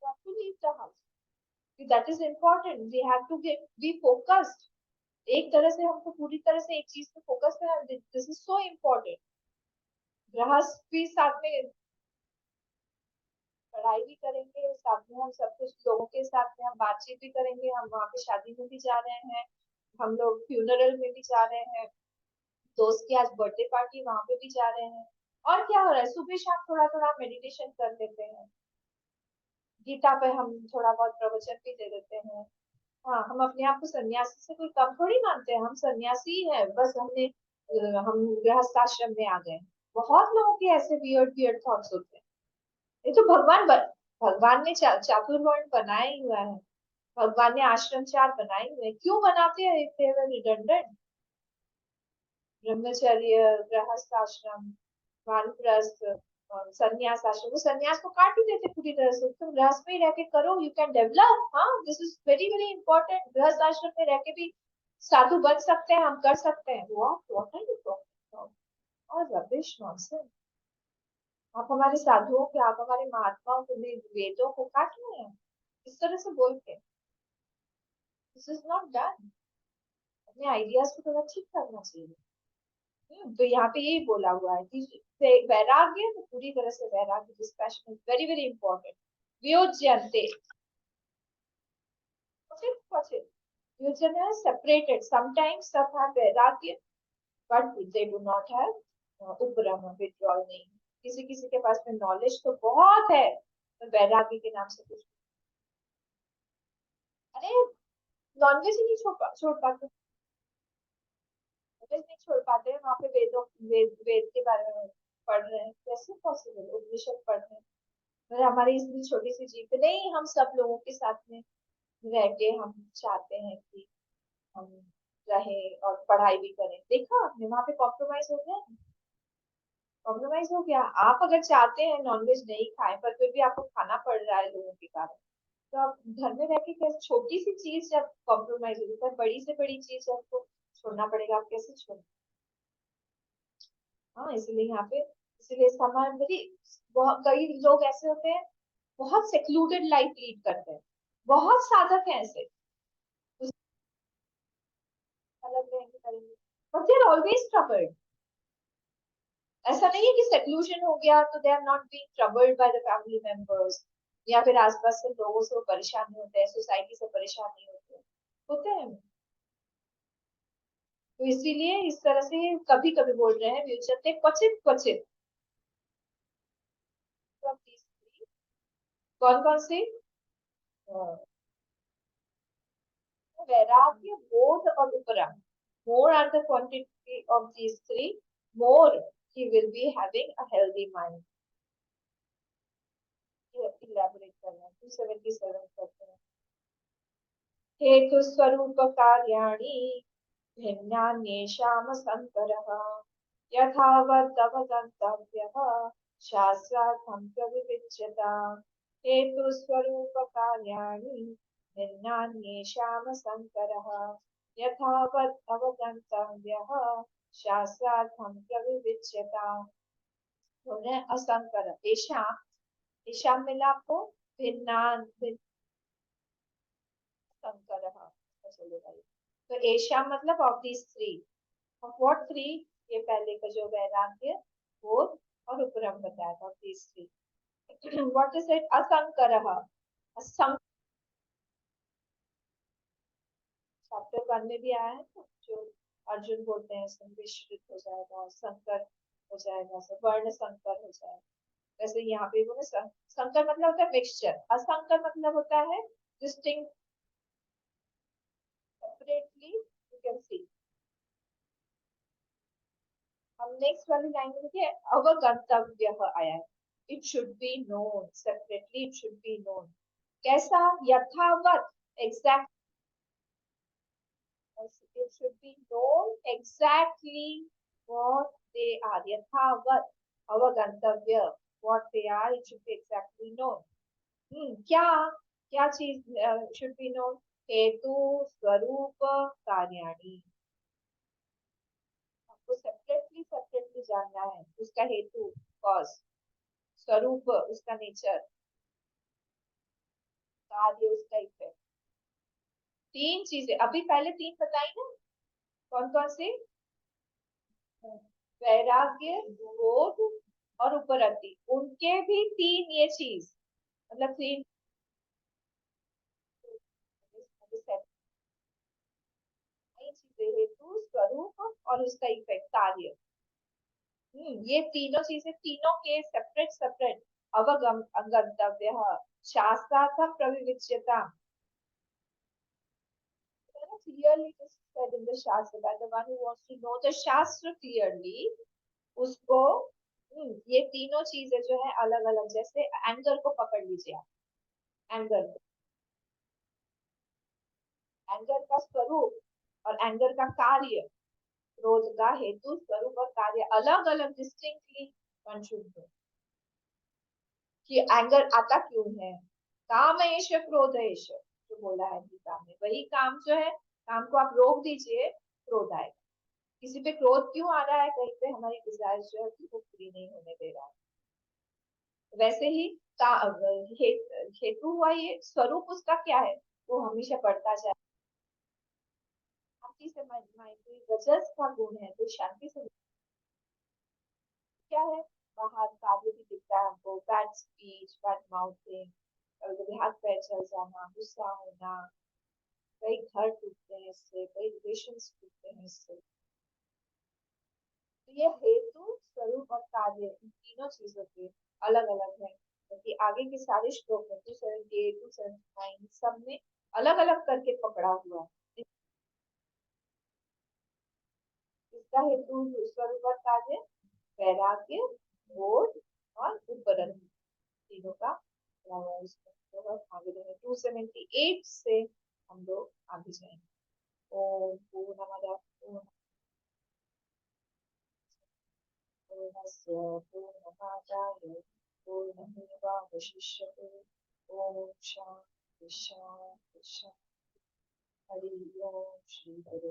है to leave the house, that is important, we have to get be focused. एक तरह से हमको पूरी तरह से एक चीज पे फोकस है, दिस इज सो इम्पोर्टेंट। गृहस्थ भी साथ में पढ़ाई भी करेंगे, साथ में हम सब कुछ लोगों के साथ में हम बातचीत भी करेंगे, हम वहाँ पे शादी में भी जा रहे हैं, हम लोग फ्यूनरल में भी जा रहे हैं, दोस्त की आज बर्थडे पार्टी वहां पे भी जा रहे हैं। और क्या हो रहा है, सुबह शाम थोड़ा थोड़ा मेडिटेशन कर लेते हैं, गीता पे हम थोड़ा बहुत प्रवचन भी दे देते हैं। हाँ, हम अपने आप को सन्यासी से कोई कम थोड़ी मानते हैं, हम सन्यासी ही है, बस हम गृहस्थ आश्रम में आ गए। बहुत लोगों के ऐसे वियर्ड वियर्ड थॉट्स होते हैं। ये तो भगवान ने चातुर्वर्ण बनाया ही हुआ है, भगवान ने आश्रम चार बनाए हुए हैं, क्यों बनाते हैं इफ दे वर रिडंडेंट? ब्रह्मचर्य, गृहस्थ आश्रम, वानप्रस्थ और संन्यास आश्रम, वो संन्यास को काट ही देते पूरी तरह से, तुम गृहस्थ में ही रह के करो, यू कैन डेवलप। हाँ, this is very very important, गृहस्थ आश्रम में रह के भी साधु बन सकते हैं, हम कर सकते हैं। What are you talking about? और रबिश नॉनसेंस। आप हमारे साधुओं के, आप हमारे महात्माओं को, वेदों को काट रहे हैं इस तरह से बोल के। This is not done. अपने आइडियाज को थोड़ा ठीक करना चाहिए। तो यहाँ पे यही बोला हुआ है कि वैराग्य, तो पूरी तरह से वैराग्य, dispassion is very very important. वियोज्यन्ते, क्वचित क्वचित, वियोजन है सेपरेटेड, समटाइम्स सब have वैराग्य but they do not have उपरम, विड्रॉल नहीं। किसी किसी के पास में नॉलेज तो बहुत है, तो वैराग्य के नाम से कुछ, अरे नॉनवेज ही नहीं छोड़ पाते, नॉनवेज नहीं छोड़ पाते, वहां पे वेद के बारे में पढ़ रहे हैं, कैसे पॉसिबल? उपनिषद पढ़ रहे हैं, पर हमारी इतनी छोटी सी जीप पे नहीं, हम सब लोगों के साथ में रह के हम चाहते हैं कि हम रहे और पढ़ाई भी करें। देखा आपने, वहां पे कॉम्प्रोमाइज हो गया, कॉम्प्रोमाइज हो गया। आप अगर चाहते हैं नॉनवेज नहीं खाएं, पर फिर भी आपको खाना पड़ रहा है लोगों के कारण, तो आप घर में रह के कैसे, छोटी सी चीज जब कॉम्प्रोमाइज होगी, पर बड़ी से बड़ी चीज आपको छोड़ना पड़ेगा, आप कैसे छोड़? हाँ, इसलिए यहाँ पे, इसलिए समाज मेरी, बहुत कई लोग ऐसे होते हैं, बहुत सेक्लूडेड लाइफ लीड करते हैं, बहुत साधक हैं ऐसे, कुछ अलग रहेंगे करेंगे, but they are always troubled. ऐसा नहीं है कि सेक्लूजन हो गया तो they are not being troubled by the family members, या फिर आसपास से लोगों से वो परेशान नहीं होते हैं, सोसाइटी से परेशान नहीं होते हैं। तो इसीलिए इस तरह से कभी कभी बोल रहे हैं व्युचते क्वचित क्वचित। कौन कौन सी? वैराग्य, बोध और उपरम, more are the quantity of these three, more he will be having a healthy mind। Elaborate करना है 277 करते हैं। हेतु स्वरूप कार्याणि भिन्नान्येषाम् संकरः, यथावत् अवगन्तव्यः शास्त्रार्थं प्रविविच्यता। हेतु स्वरूप कार्याणि भिन्नान्येषाम् संकरः यथावत् अवगन्तव्यः शास्त्रार्थं प्रविविच्यताम्। पुनः असंकर ईशा मिला आपको भिन्नान संकर चलेगा ये। तो एशा मतलब of these three, of what three, ये पहले का जो वैराग्य बोध और उपरम बताया था, these three. What is it? असंकर, असंक चैप्टर 1 में भी आया है ना, जो अर्जुन बोलते हैं संविश्रित हो जाएगा, संकर हो जाएगा, सब वर्ण संकर हो जाएगा। वैसे यहाँ पे बोले संकर मतलब होता है मिक्सचर, असंकर मतलब होता है distinct, separately you can see. हम नेक्स्ट वाली लाइन में देखिए, अवगंतव्य आया है, it should be known separately, it should be known. कैसा? यथावत, exact, it should be known exactly what they are. यथावत अवगंतव्य, what they are, it should be exactly known. क्या क्या चीज should be known? हेतु स्वरूप कार्याणि, आपको सेपरेटली सेपरेटली जानना है। उसका हेतु कॉज, स्वरूप उसका नेचर, कार्य उसका इफेक्ट। तीन चीजें अभी पहले तीन बताई ना, कौन कौन सी? वैराग्य, बोध और उपरति, उनके भी तीन ये चीज, मतलब तीन चीजें, हेतु स्वरूप और उसका इफेक्ट कार्य। ये तीनों चीजें, तीनों के सेपरेट सेपरेट अवगम गंतव्य शास्त्रार्थम प्रविविच्यता, clearly just said in the shastra that the one who wants to know the shastra clearly, उसको ये तीनों चीजें जो है अलग अलग, जैसे एंगर को पकड़ लीजिए आप, एंगर, एंगर का स्वरूप और एंगर का कार्य, क्रोध का हेतु स्वरूप और कार्य अलग अलग डिस्टिंक्टली वन शुड नो, कि एंगर आता क्यों है। काम एश क्रोध एश, जो बोला है गीता में, वही काम जो है, काम को आप रोक दीजिए, क्रोध आएगा। किसी पे क्रोध क्यों आ रहा है? कहीं पे हमारी डिजायर जो है वो पूरी नहीं होने दे रहा है। वैसे ही हेतु हुआ, ये स्वरूप उसका क्या है? वो हमेशा बढ़ता जाए, शांति से माइंड, रजस का गुण है तो शांति से, क्या है? बाहर कार्य भी दिखता है हमको, बैड स्पीच, बैड माउथिंग, कभी कभी हाथ पैर चल जाना, गुस्सा होना, कई घर टूटते हैं इससे, कई रिलेशंस टूटते हैं इससे। तो ये हेतु स्वरूप और कार्य, इन तीनों चीजों के अलग अलग है, क्योंकि आगे के सारे श्लोक में 278 279 सब में अलग अलग करके पकड़ा हुआ है। इसका हेतु स्वरूप और कार्य, वैराग्य, बोध और उपरन, तीनों का आगे 278 से हम लोग आगे जाएंगे। ओम पूर्णमद पूर्णस्य पूर्णमादाय पूर्णमेवावशिष्यते। ओम शांति शांति शांति। हरि ओम श्री गुरु